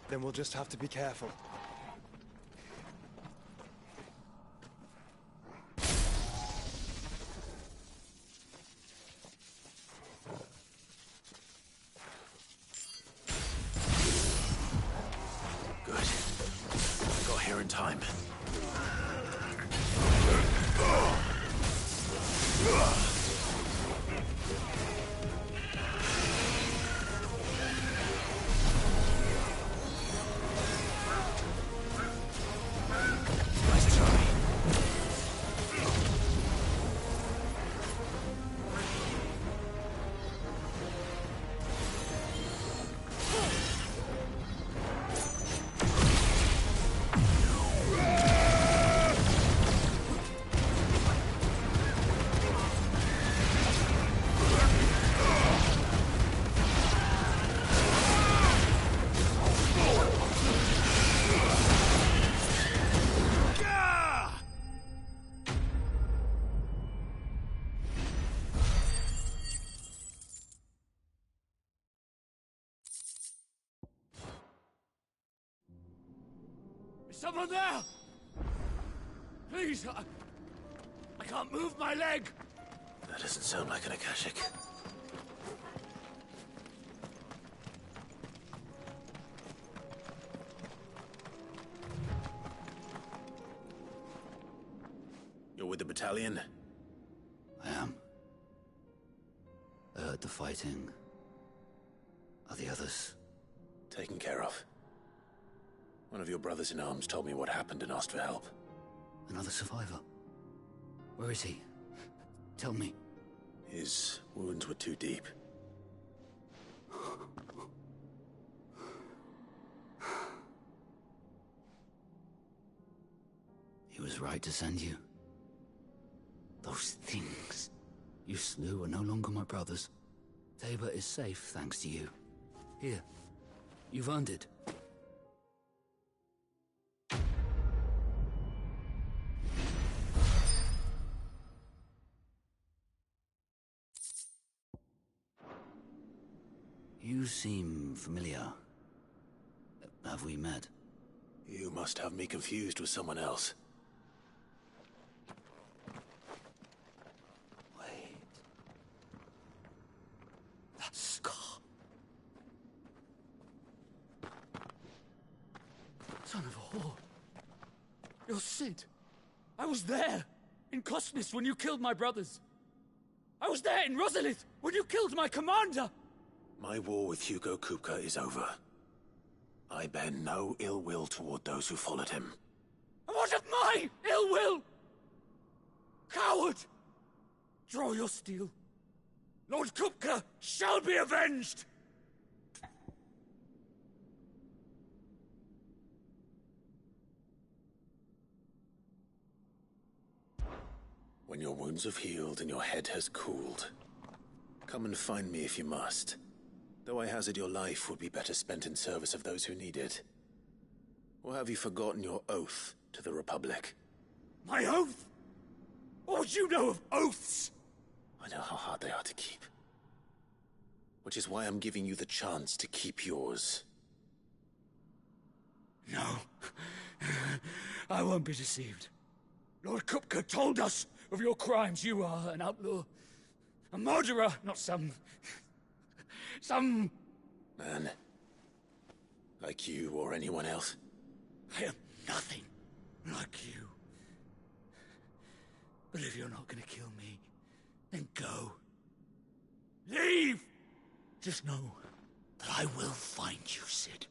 Speaker 13: Then we'll just have to be careful.
Speaker 4: Time.
Speaker 12: Someone there! Please, I can't move my leg!
Speaker 4: That doesn't sound like an Akashic. You're with the battalion?
Speaker 18: I am. I heard the fighting. Are the others?
Speaker 4: Taken care of. One of your brothers-in-arms told me what happened and asked for help.
Speaker 18: Another survivor? Where is he? Tell me.
Speaker 4: His wounds were too deep.
Speaker 18: He was right to send you. Those things you slew are no longer my brothers. Tabor is safe thanks to you. Here, you've earned it. You seem familiar. Have we met?
Speaker 4: You must have me confused with someone else.
Speaker 18: Wait. That scar.
Speaker 15: Son of a whore. You're Sid. I was there, in Cosnis, when you killed my brothers. I was there in Rosalith, when you killed my commander.
Speaker 4: My war with Hugo Kupka is over. I bear no ill will toward those who followed him.
Speaker 15: What of
Speaker 12: my ill will! Coward! Draw your steel. Lord Kupka shall be avenged!
Speaker 4: When your wounds have healed and your head has cooled, come and find me if you must. Though I hazard your life would be better spent in service of those who need it. Or have you forgotten your oath to the Republic?
Speaker 12: My oath? What would you know of oaths?
Speaker 4: I know how hard they are to keep. Which is why I'm giving you the chance to keep yours.
Speaker 12: No. I won't be deceived. Lord Kupka told us of your crimes. You are an outlaw. A murderer, not some
Speaker 4: man. Like you or anyone else.
Speaker 12: I am nothing like you. But if you're not gonna kill me, then go. Leave! Just know that I will find you, Sid.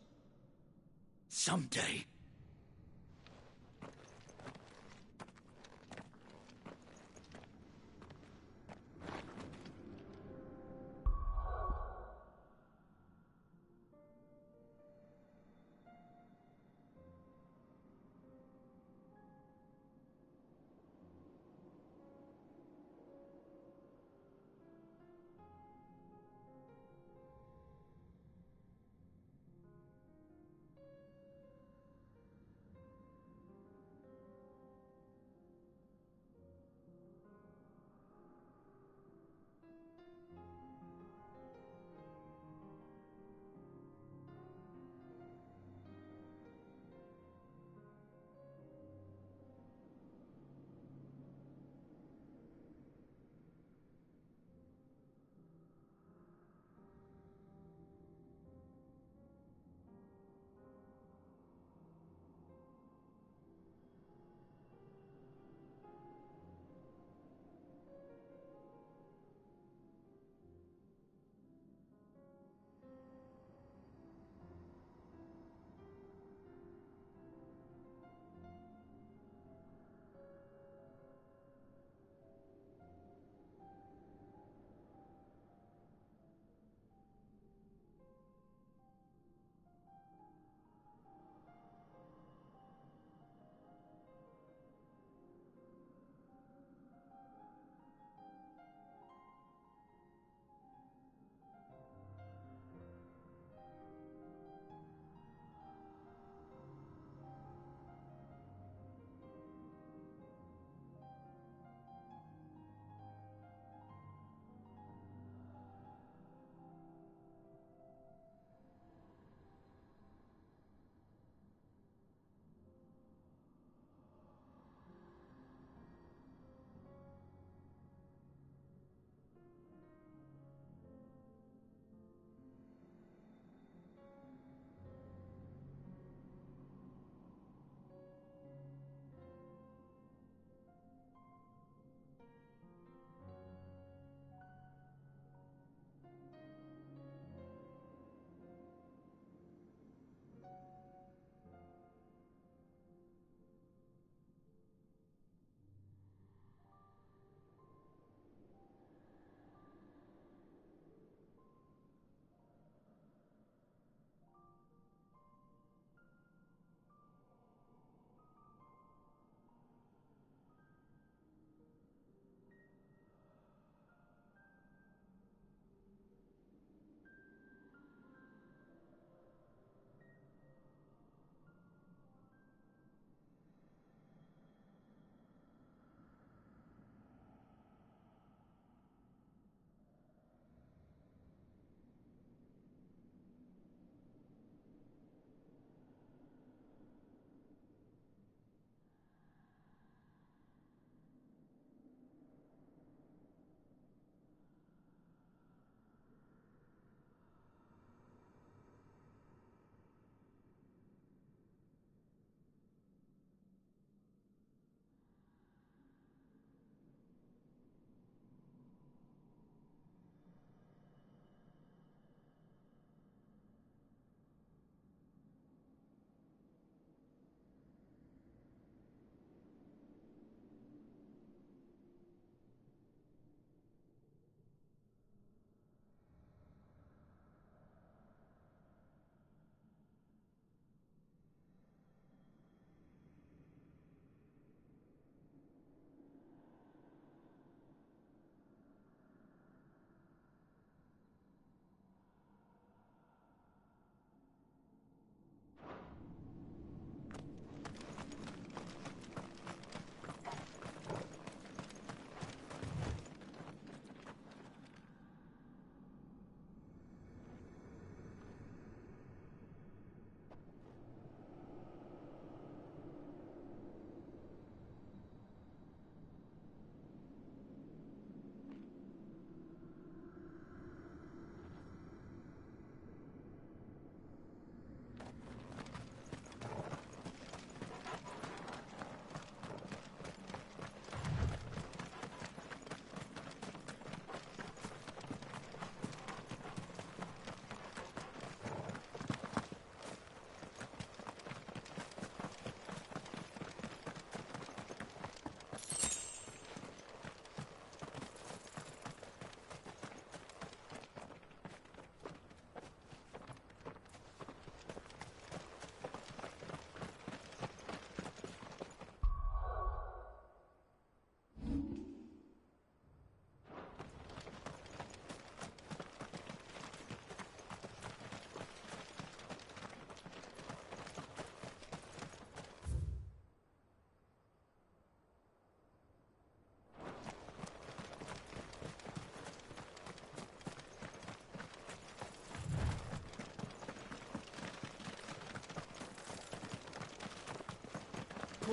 Speaker 12: Someday.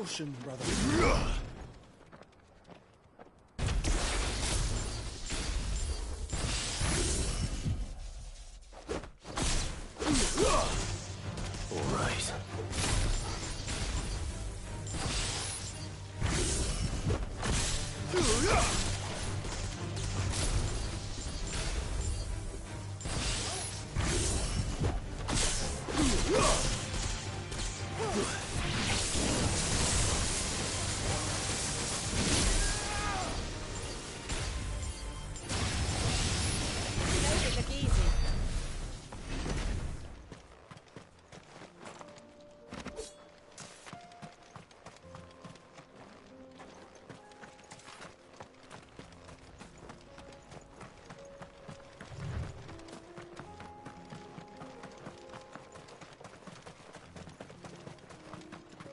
Speaker 13: Caution, brother.
Speaker 4: All right.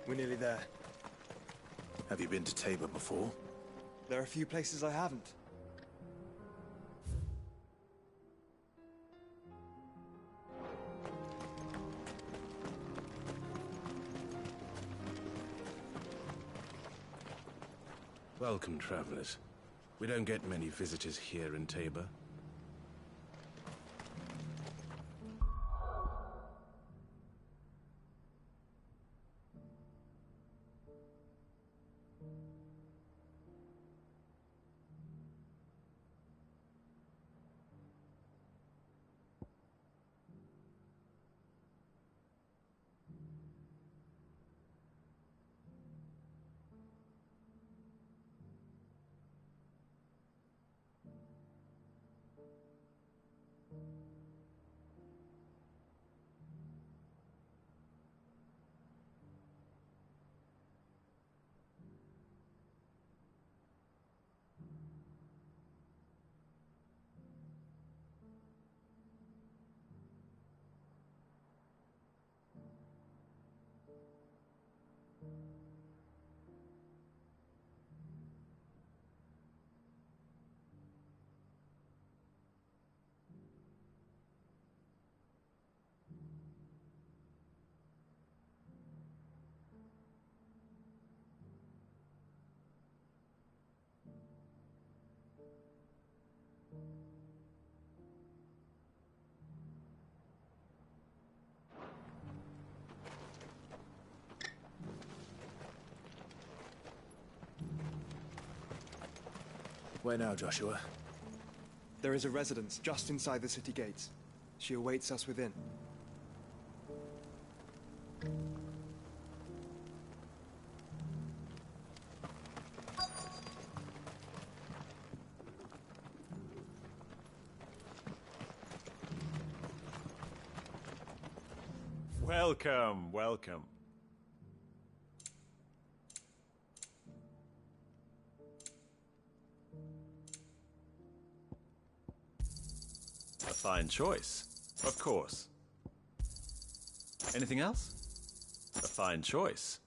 Speaker 19: We're nearly there.
Speaker 4: Have you been to Tabor before?
Speaker 19: There are a few places I haven't.
Speaker 20: Welcome, travelers. We don't get many visitors here in Tabor.
Speaker 4: Where now, Joshua?
Speaker 19: There is a residence just inside the city gates. She awaits us within.
Speaker 21: Welcome, welcome. A fine choice, of course. Anything else? A fine choice.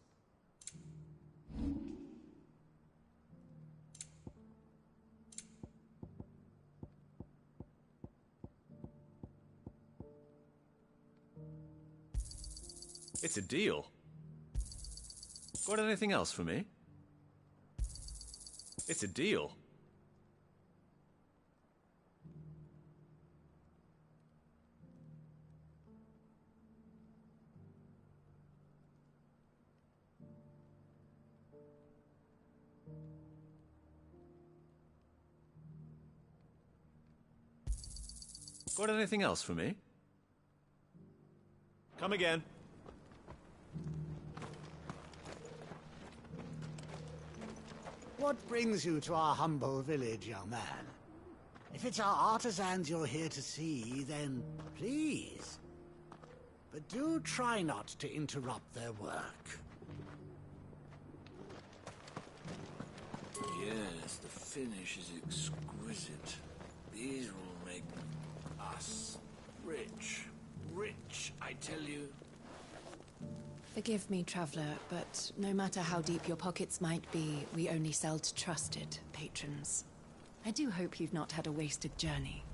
Speaker 21: It's a deal. Got anything else for me? It's a deal. Got anything else for me? Come again.
Speaker 22: What brings you to our humble village, young man? If it's our artisans you're here to see, then please. But do try not to interrupt their work.
Speaker 12: Yes, the finish is exquisite. These will make us rich. Rich, I tell you.
Speaker 8: Forgive me, traveler, but no matter how deep your pockets might be, we only sell to trusted patrons. I do hope you've not had a wasted journey.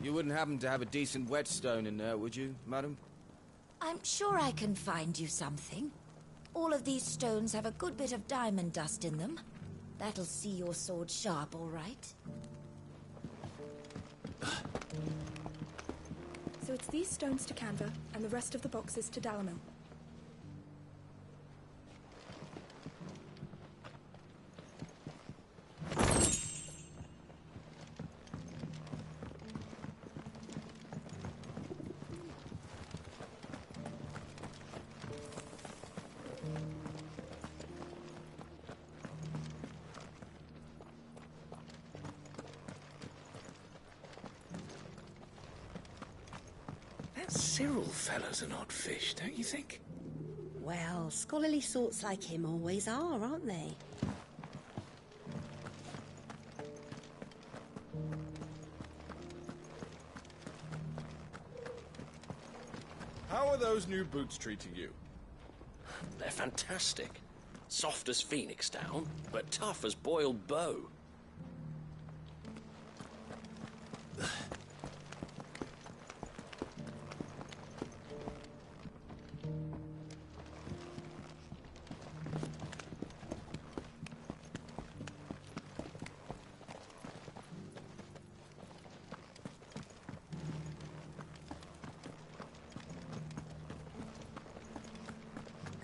Speaker 3: You wouldn't happen to have a decent whetstone in there, would you, madam?
Speaker 7: I'm sure I can find you something. All of these stones have a good bit of diamond dust in them. That'll see your sword sharp, all right?
Speaker 23: So it's these stones to Canva, and the rest of the boxes to Dalamil.
Speaker 12: That Cyril fella's an odd fish, don't you think?
Speaker 16: Well, scholarly sorts like him always are, aren't they?
Speaker 24: How are those new boots treating you?
Speaker 25: They're fantastic. Soft as phoenix down, but tough as boiled bow.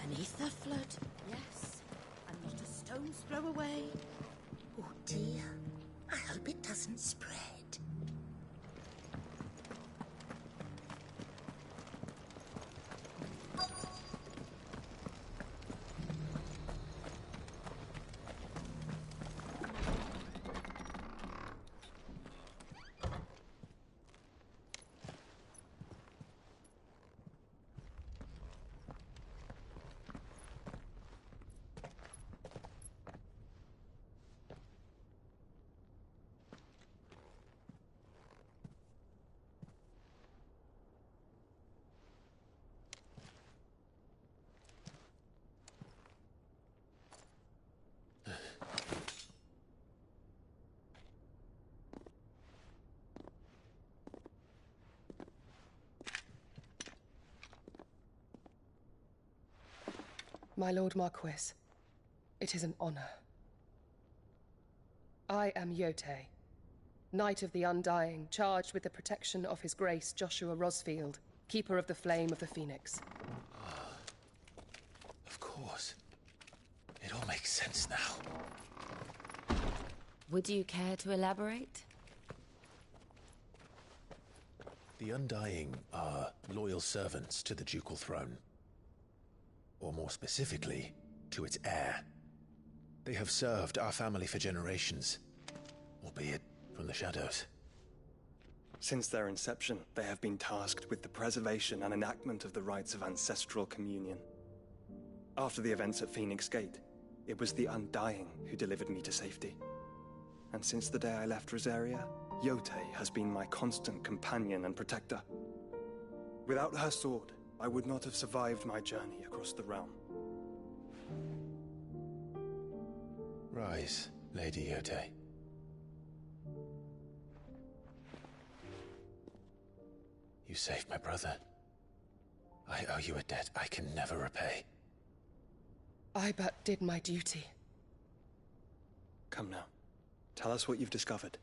Speaker 16: Beneath the flood, yes. And not a stone's throw away. Oh dear. I hope it doesn't spread.
Speaker 26: My Lord Marquis, it is an honor. I am Yote, Knight of the Undying, charged with the protection of His Grace Joshua Rosfield, Keeper of the Flame of the Phoenix.
Speaker 12: Of course. It all makes sense now.
Speaker 14: Would you care to elaborate?
Speaker 4: The Undying are loyal servants to the ducal throne. Or more specifically, to its heir. They have served our family for generations, albeit from the shadows.
Speaker 19: Since their inception, they have been tasked with the preservation and enactment of the rites of ancestral communion. After the events at Phoenix Gate, it was the Undying who delivered me to safety. And since the day I left Rosaria, Yote has been my constant companion and protector. Without her sword, I would not have survived my journey across the realm.
Speaker 4: Rise, Lady Yote. You saved my brother. I owe you a debt I can never repay.
Speaker 26: I but did my duty.
Speaker 19: Come now. Tell us what you've discovered.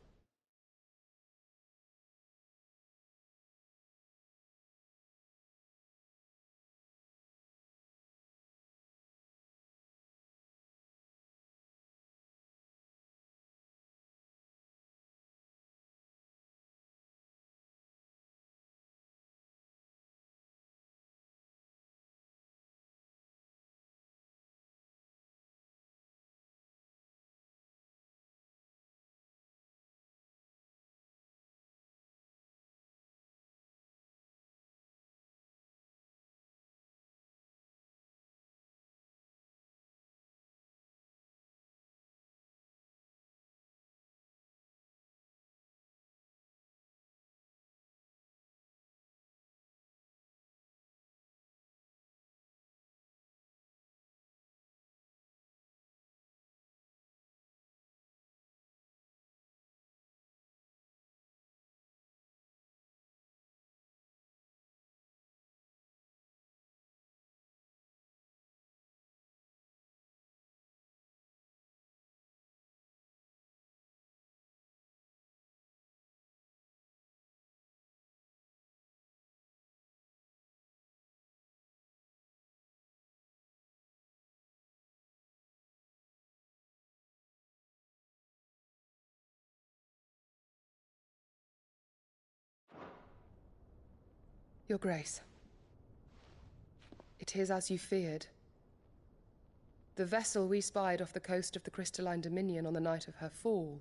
Speaker 26: Your Grace. It is as you feared. The vessel we spied off the coast of the Crystalline Dominion on the night of her fall.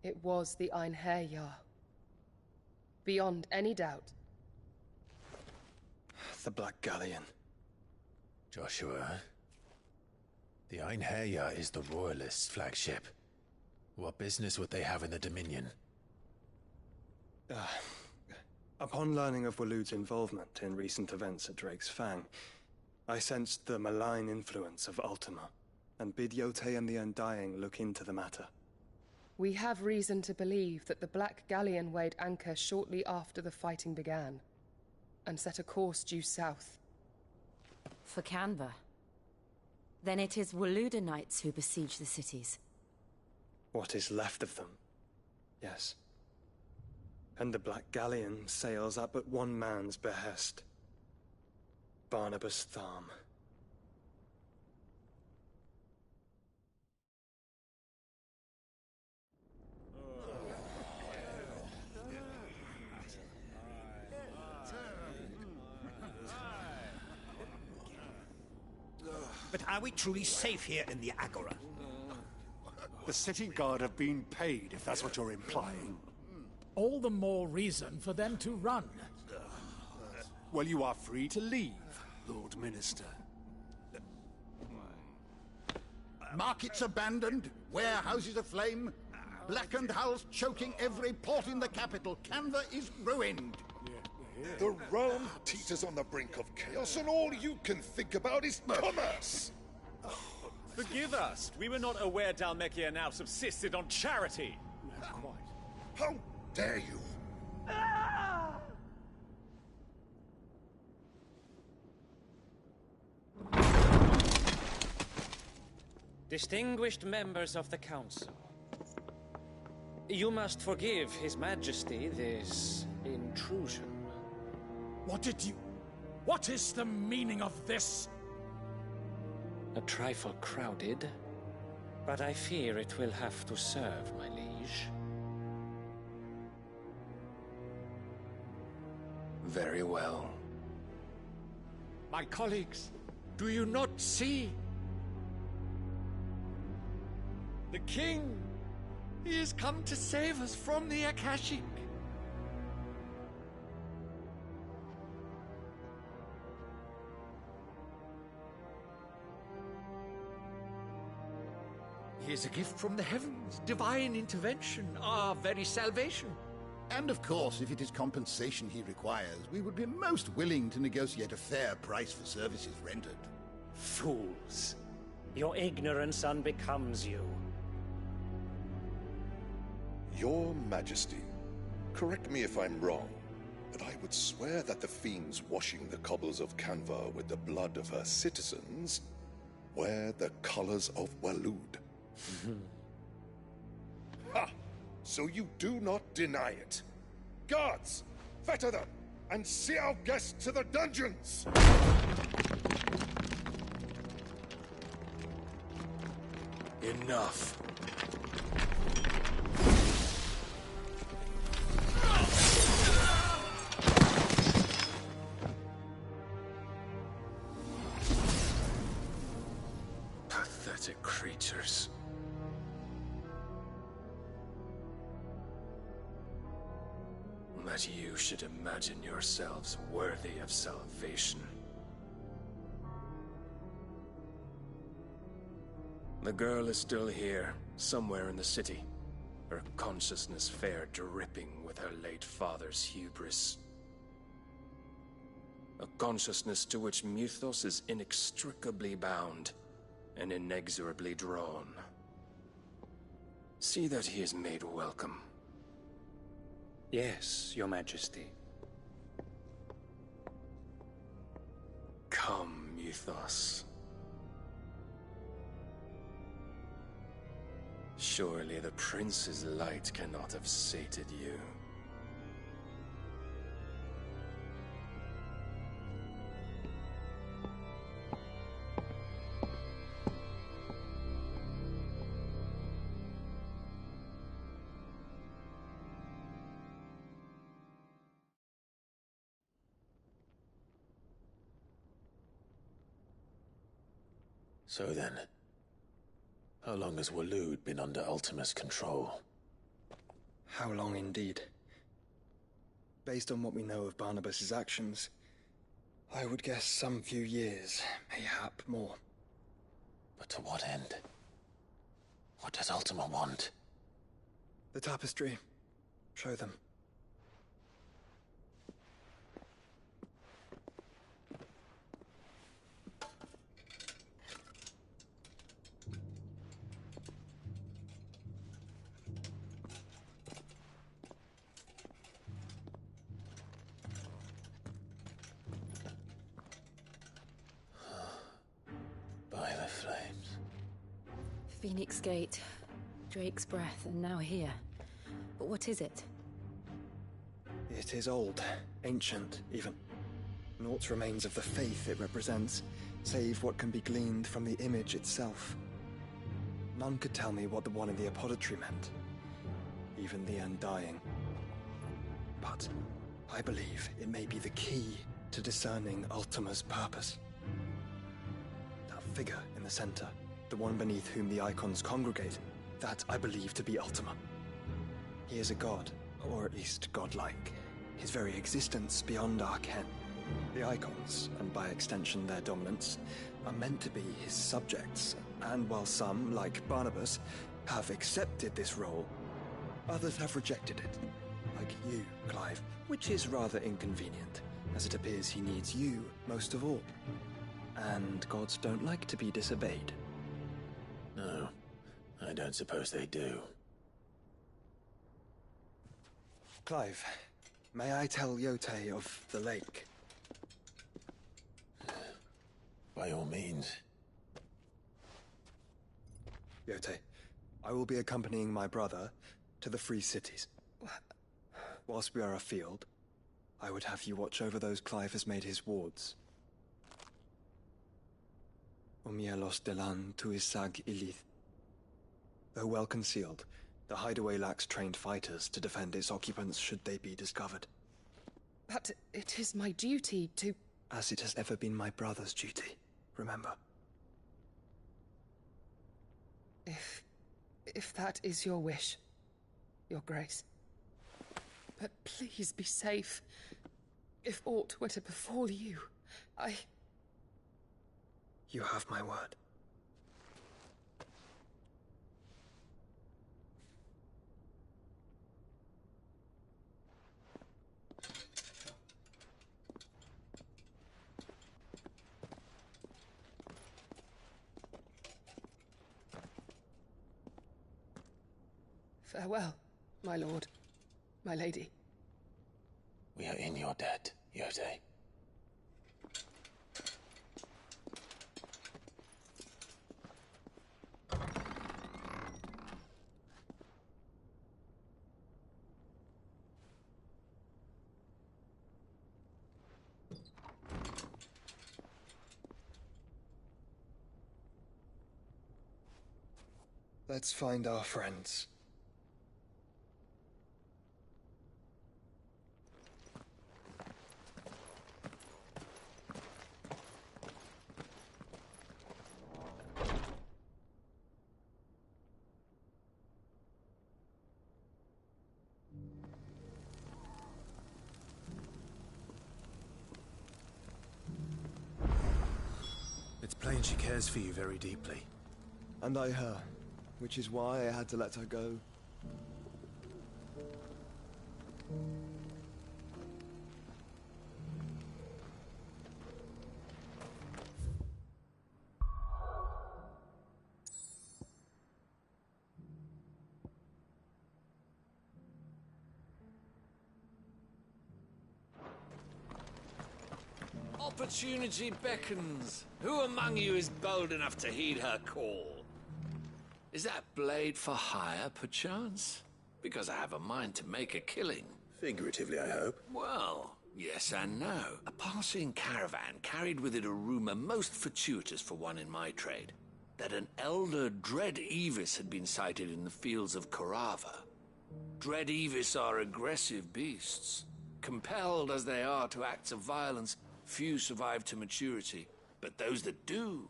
Speaker 26: It was the Einherjar. Beyond any doubt.
Speaker 19: The Black Galleon.
Speaker 4: Joshua, the Einherjar is the Royalists' flagship. What business would they have in the Dominion?
Speaker 19: Upon learning of Waloed's involvement in recent events at Drake's Fang, I sensed the malign influence of Ultima, and bid Yote and the Undying look into the matter.
Speaker 26: We have reason to believe that the Black Galleon weighed anchor shortly after the fighting began, and set a course due south.
Speaker 1: For Canva? Then it is Waloed knights who besiege the cities.
Speaker 19: What is left of them, yes. And the Black Galleon sails at but one man's behest. Barnabas Tharm.
Speaker 5: But are we truly safe here in the Agora?
Speaker 6: The city guard have been paid, if that's what you're implying.
Speaker 9: All the more reason for them to run.
Speaker 6: Well, you are free to leave, Lord Minister.
Speaker 10: Markets abandoned, warehouses aflame, blackened hulls choking every port in the capital. Canva is ruined.
Speaker 11: The realm teeters on the brink of chaos, and all you can think about is commerce!
Speaker 21: Forgive us. We were not aware Dhalmekia now subsisted on charity.
Speaker 11: Quite. How dare you?
Speaker 27: Distinguished members of the Council, you must forgive His Majesty this intrusion.
Speaker 9: What is the meaning of this?
Speaker 27: A trifle crowded, but I fear it will have to serve, my liege.
Speaker 4: Very well.
Speaker 9: My colleagues, do you not see? The king! He has come to save us from the Akashic. He is a gift from the heavens, divine intervention, our very salvation.
Speaker 10: And of course, if it is compensation he requires, we would be most willing to negotiate a fair price for services rendered.
Speaker 28: Fools. Your ignorance unbecomes you.
Speaker 11: Your Majesty, correct me if I'm wrong, but I would swear that the fiends washing the cobbles of Canva with the blood of her citizens wear the colors of Waloed. Ha! So you do not deny it. Guards, fetter them, and see our guests to the dungeons!
Speaker 4: Enough. Pathetic creatures. That you should imagine yourselves worthy of salvation. The girl is still here, somewhere in the city, her consciousness fair dripping with her late father's hubris. A consciousness to which Mythos is inextricably bound and inexorably drawn. See that he is made welcome.
Speaker 27: Yes, Your Majesty.
Speaker 4: Come, Mythos. Surely the prince's light cannot have sated you. So then, how long has Waloed been under Ultima's control?
Speaker 19: How long indeed? Based on what we know of Barnabas's actions, I would guess some few years, mayhap more.
Speaker 4: But to what end? What does Ultima want?
Speaker 19: The tapestry. Show them.
Speaker 4: By the flames.
Speaker 1: Phoenix Gate, Drake's Breath, and now here. But what is it?
Speaker 19: It is old, ancient, even. Naught remains of the faith it represents, save what can be gleaned from the image itself. None could tell me what the one in the apothecary meant, even the Undying. But I believe it may be the key to discerning Ultima's purpose. That figure in the center, the one beneath whom the icons congregate, that I believe to be Ultima. He is a god, or at least godlike. His very existence beyond our ken. The icons, and by extension their dominants, are meant to be his subjects, and while some, like Barnabas, have accepted this role, others have rejected it. Like you, Clive, which is rather inconvenient, as it appears he needs you most of all. And gods don't like to be disobeyed.
Speaker 4: No, I don't suppose they do.
Speaker 19: Clive, may I tell Yote of the lake?
Speaker 4: By all means.
Speaker 19: Yote, I will be accompanying my brother to the Free Cities. Whilst we are afield, I would have you watch over those Clive has made his wards. Omielos delan tuisag ilith. Though well concealed, the hideaway lacks trained fighters to defend its occupants should they be discovered.
Speaker 26: But it is my duty to...
Speaker 19: As it has ever been my brother's duty, remember.
Speaker 26: If that is your wish, Your Grace. But please be safe. If aught were to befall you,
Speaker 19: You have my word.
Speaker 26: Farewell, my lord, my lady.
Speaker 4: We are in your debt, Yote.
Speaker 19: Let's find our friends.
Speaker 4: It's plain she cares for you very deeply.
Speaker 19: And I her, which is why I had to let her go.
Speaker 12: Opportunity beckons. Who among you is bold enough to heed her call? Is that blade for hire, perchance? Because I have a mind to make a killing.
Speaker 4: Figuratively, I hope.
Speaker 12: Well, yes and no. A passing caravan carried with it a rumor most fortuitous for one in my trade, that an elder Dread Evis had been sighted in the fields of Korava. Dread Evis are aggressive beasts. Compelled as they are to acts of violence, few survive to maturity, but those that do,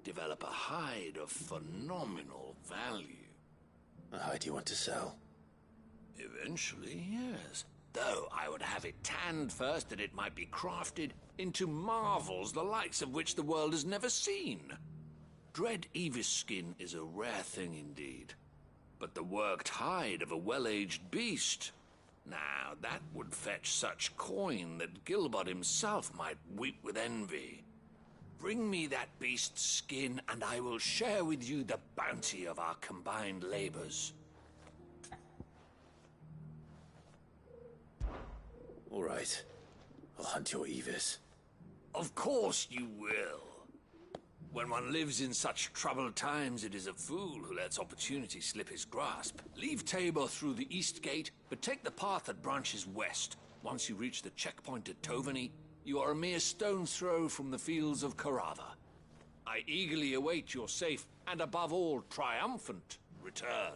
Speaker 12: develop a hide of phenomenal value.
Speaker 4: A hide you want to sell?
Speaker 12: Eventually, yes. Though I would have it tanned first that it might be crafted into marvels the likes of which the world has never seen. Dread Evis skin is a rare thing indeed. But the worked hide of a well-aged beast... Now, that would fetch such coin that Gilbert himself might weep with envy. Bring me that beast's skin, and I will share with you the bounty of our combined labors.
Speaker 4: All right. I'll hunt your Evis.
Speaker 12: Of course you will. When one lives in such troubled times, it is a fool who lets opportunity slip his grasp. Leave Tabor through the east gate, but take the path that branches west. Once you reach the checkpoint at Tovany, you are a mere stone's throw from the fields of Carava. I eagerly await your safe, and above all, triumphant return.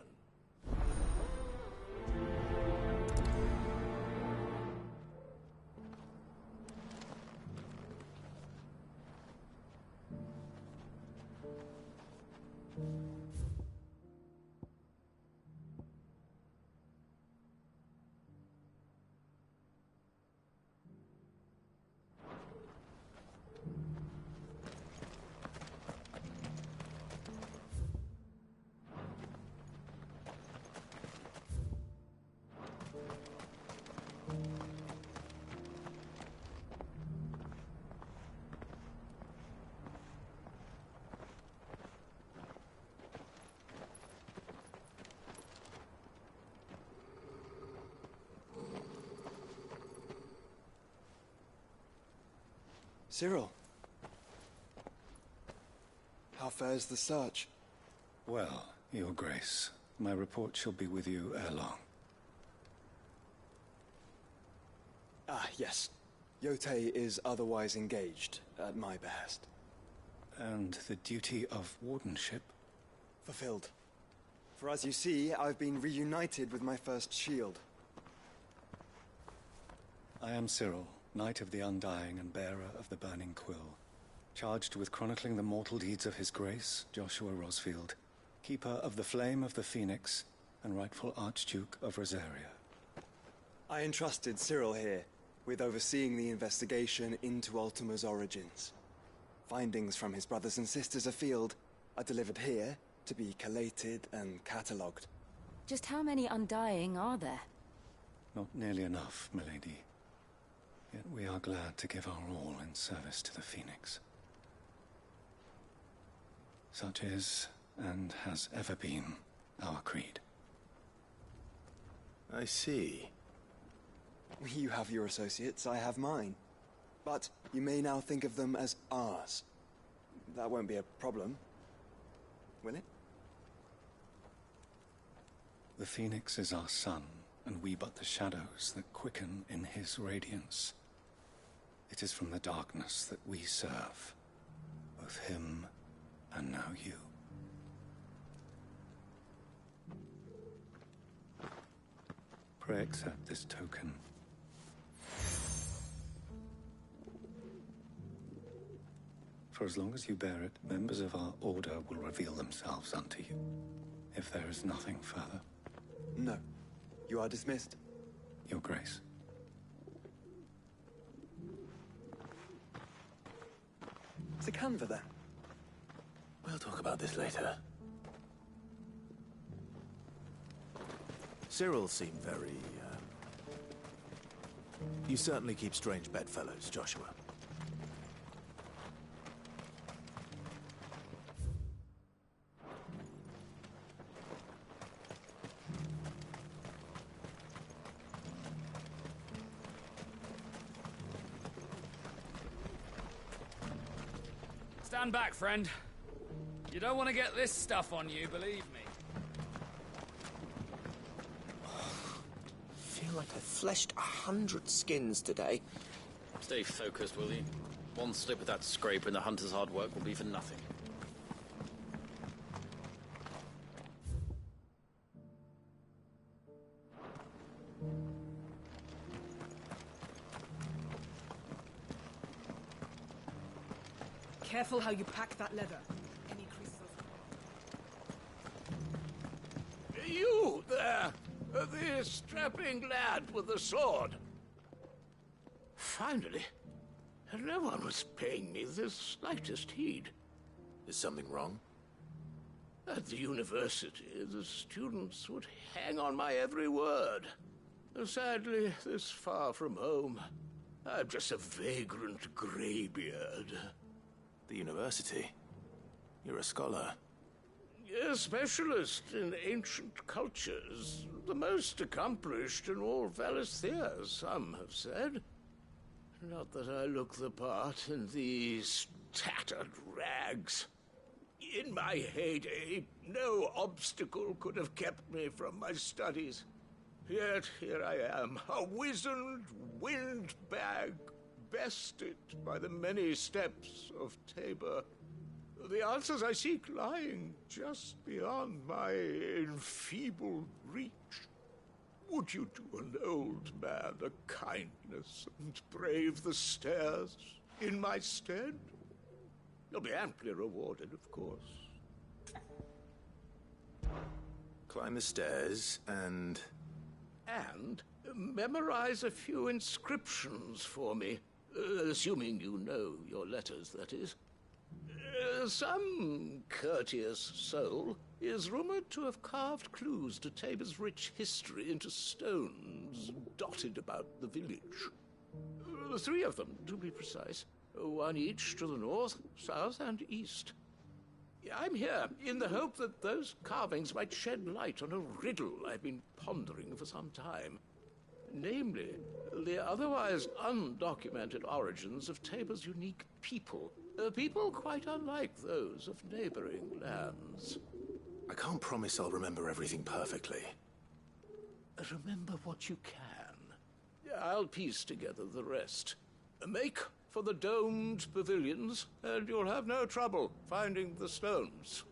Speaker 19: Cyril. How fares the search?
Speaker 2: Well, Your Grace, my report shall be with you ere long.
Speaker 19: Ah, yes. Yotei is otherwise engaged, at my behest.
Speaker 2: And the duty of wardenship?
Speaker 19: Fulfilled. For as you see, I've been reunited with my first shield.
Speaker 2: I am Cyril, Knight of the Undying and bearer of the Burning Quill, charged with chronicling the mortal deeds of His Grace, Joshua Rosfield, Keeper of the Flame of the Phoenix, and rightful Archduke of Rosaria.
Speaker 19: I entrusted Cyril here with overseeing the investigation into Ultima's origins. Findings from his brothers and sisters afield are delivered here to be collated and catalogued.
Speaker 1: Just how many Undying are there?
Speaker 2: Not nearly enough, milady. Yet we are glad to give our all in service to the Phoenix. Such is, and has ever been, our creed.
Speaker 4: I see.
Speaker 19: You have your associates, I have mine. But you may now think of them as ours. That won't be a problem, will it?
Speaker 2: The Phoenix is our sun, and we but the shadows that quicken in his radiance. It is from the darkness that we serve, both him and now you. Pray accept this token. For as long as you bear it, members of our order will reveal themselves unto you, if there is nothing further.
Speaker 19: No. You are dismissed.
Speaker 2: Your Grace.
Speaker 19: To Canva, then.
Speaker 4: We'll talk about this later. Cyril seemed very, You certainly keep strange bedfellows, Joshua.
Speaker 8: Stand back, friend. You don't want to get this stuff on you, believe me.
Speaker 3: I feel like I fleshed 100 skins today.
Speaker 25: Stay focused, will you? One slip of that scrape and the hunter's hard work will be for nothing.
Speaker 23: Careful how you pack that leather.
Speaker 7: burly, strapping lad with a sword. Finally, no one was paying me the slightest heed.
Speaker 4: Is something wrong?
Speaker 7: At the university, the students would hang on my every word. Sadly, this far from home, I'm just a vagrant greybeard.
Speaker 4: The university? You're a scholar.
Speaker 7: A specialist in ancient cultures. The most accomplished in all Valisthea, some have said. Not that I look the part in these tattered rags. In my heyday, no obstacle could have kept me from my studies. Yet here I am, a wizened windbag, bested by the many steps of Tabor. The answers I seek lying just beyond my enfeebled reach. Would you do an old man a kindness and brave the stairs in my stead? You'll be amply rewarded, of course.
Speaker 4: Climb the stairs and
Speaker 7: memorize a few inscriptions for me. Assuming you know your letters, that is. Some courteous soul is rumored to have carved clues to Tabor's rich history into stones dotted about the village. 3 of them, to be precise. 1 each to the north, south, and east. I'm here in the hope that those carvings might shed light on a riddle I've been pondering for some time. Namely, the otherwise undocumented origins of Tabor's unique people. People quite unlike those of neighboring lands.
Speaker 4: I can't promise I'll remember everything perfectly.
Speaker 7: Remember what you can. I'll piece together the rest. Make for the domed pavilions, and you'll have no trouble finding the stones.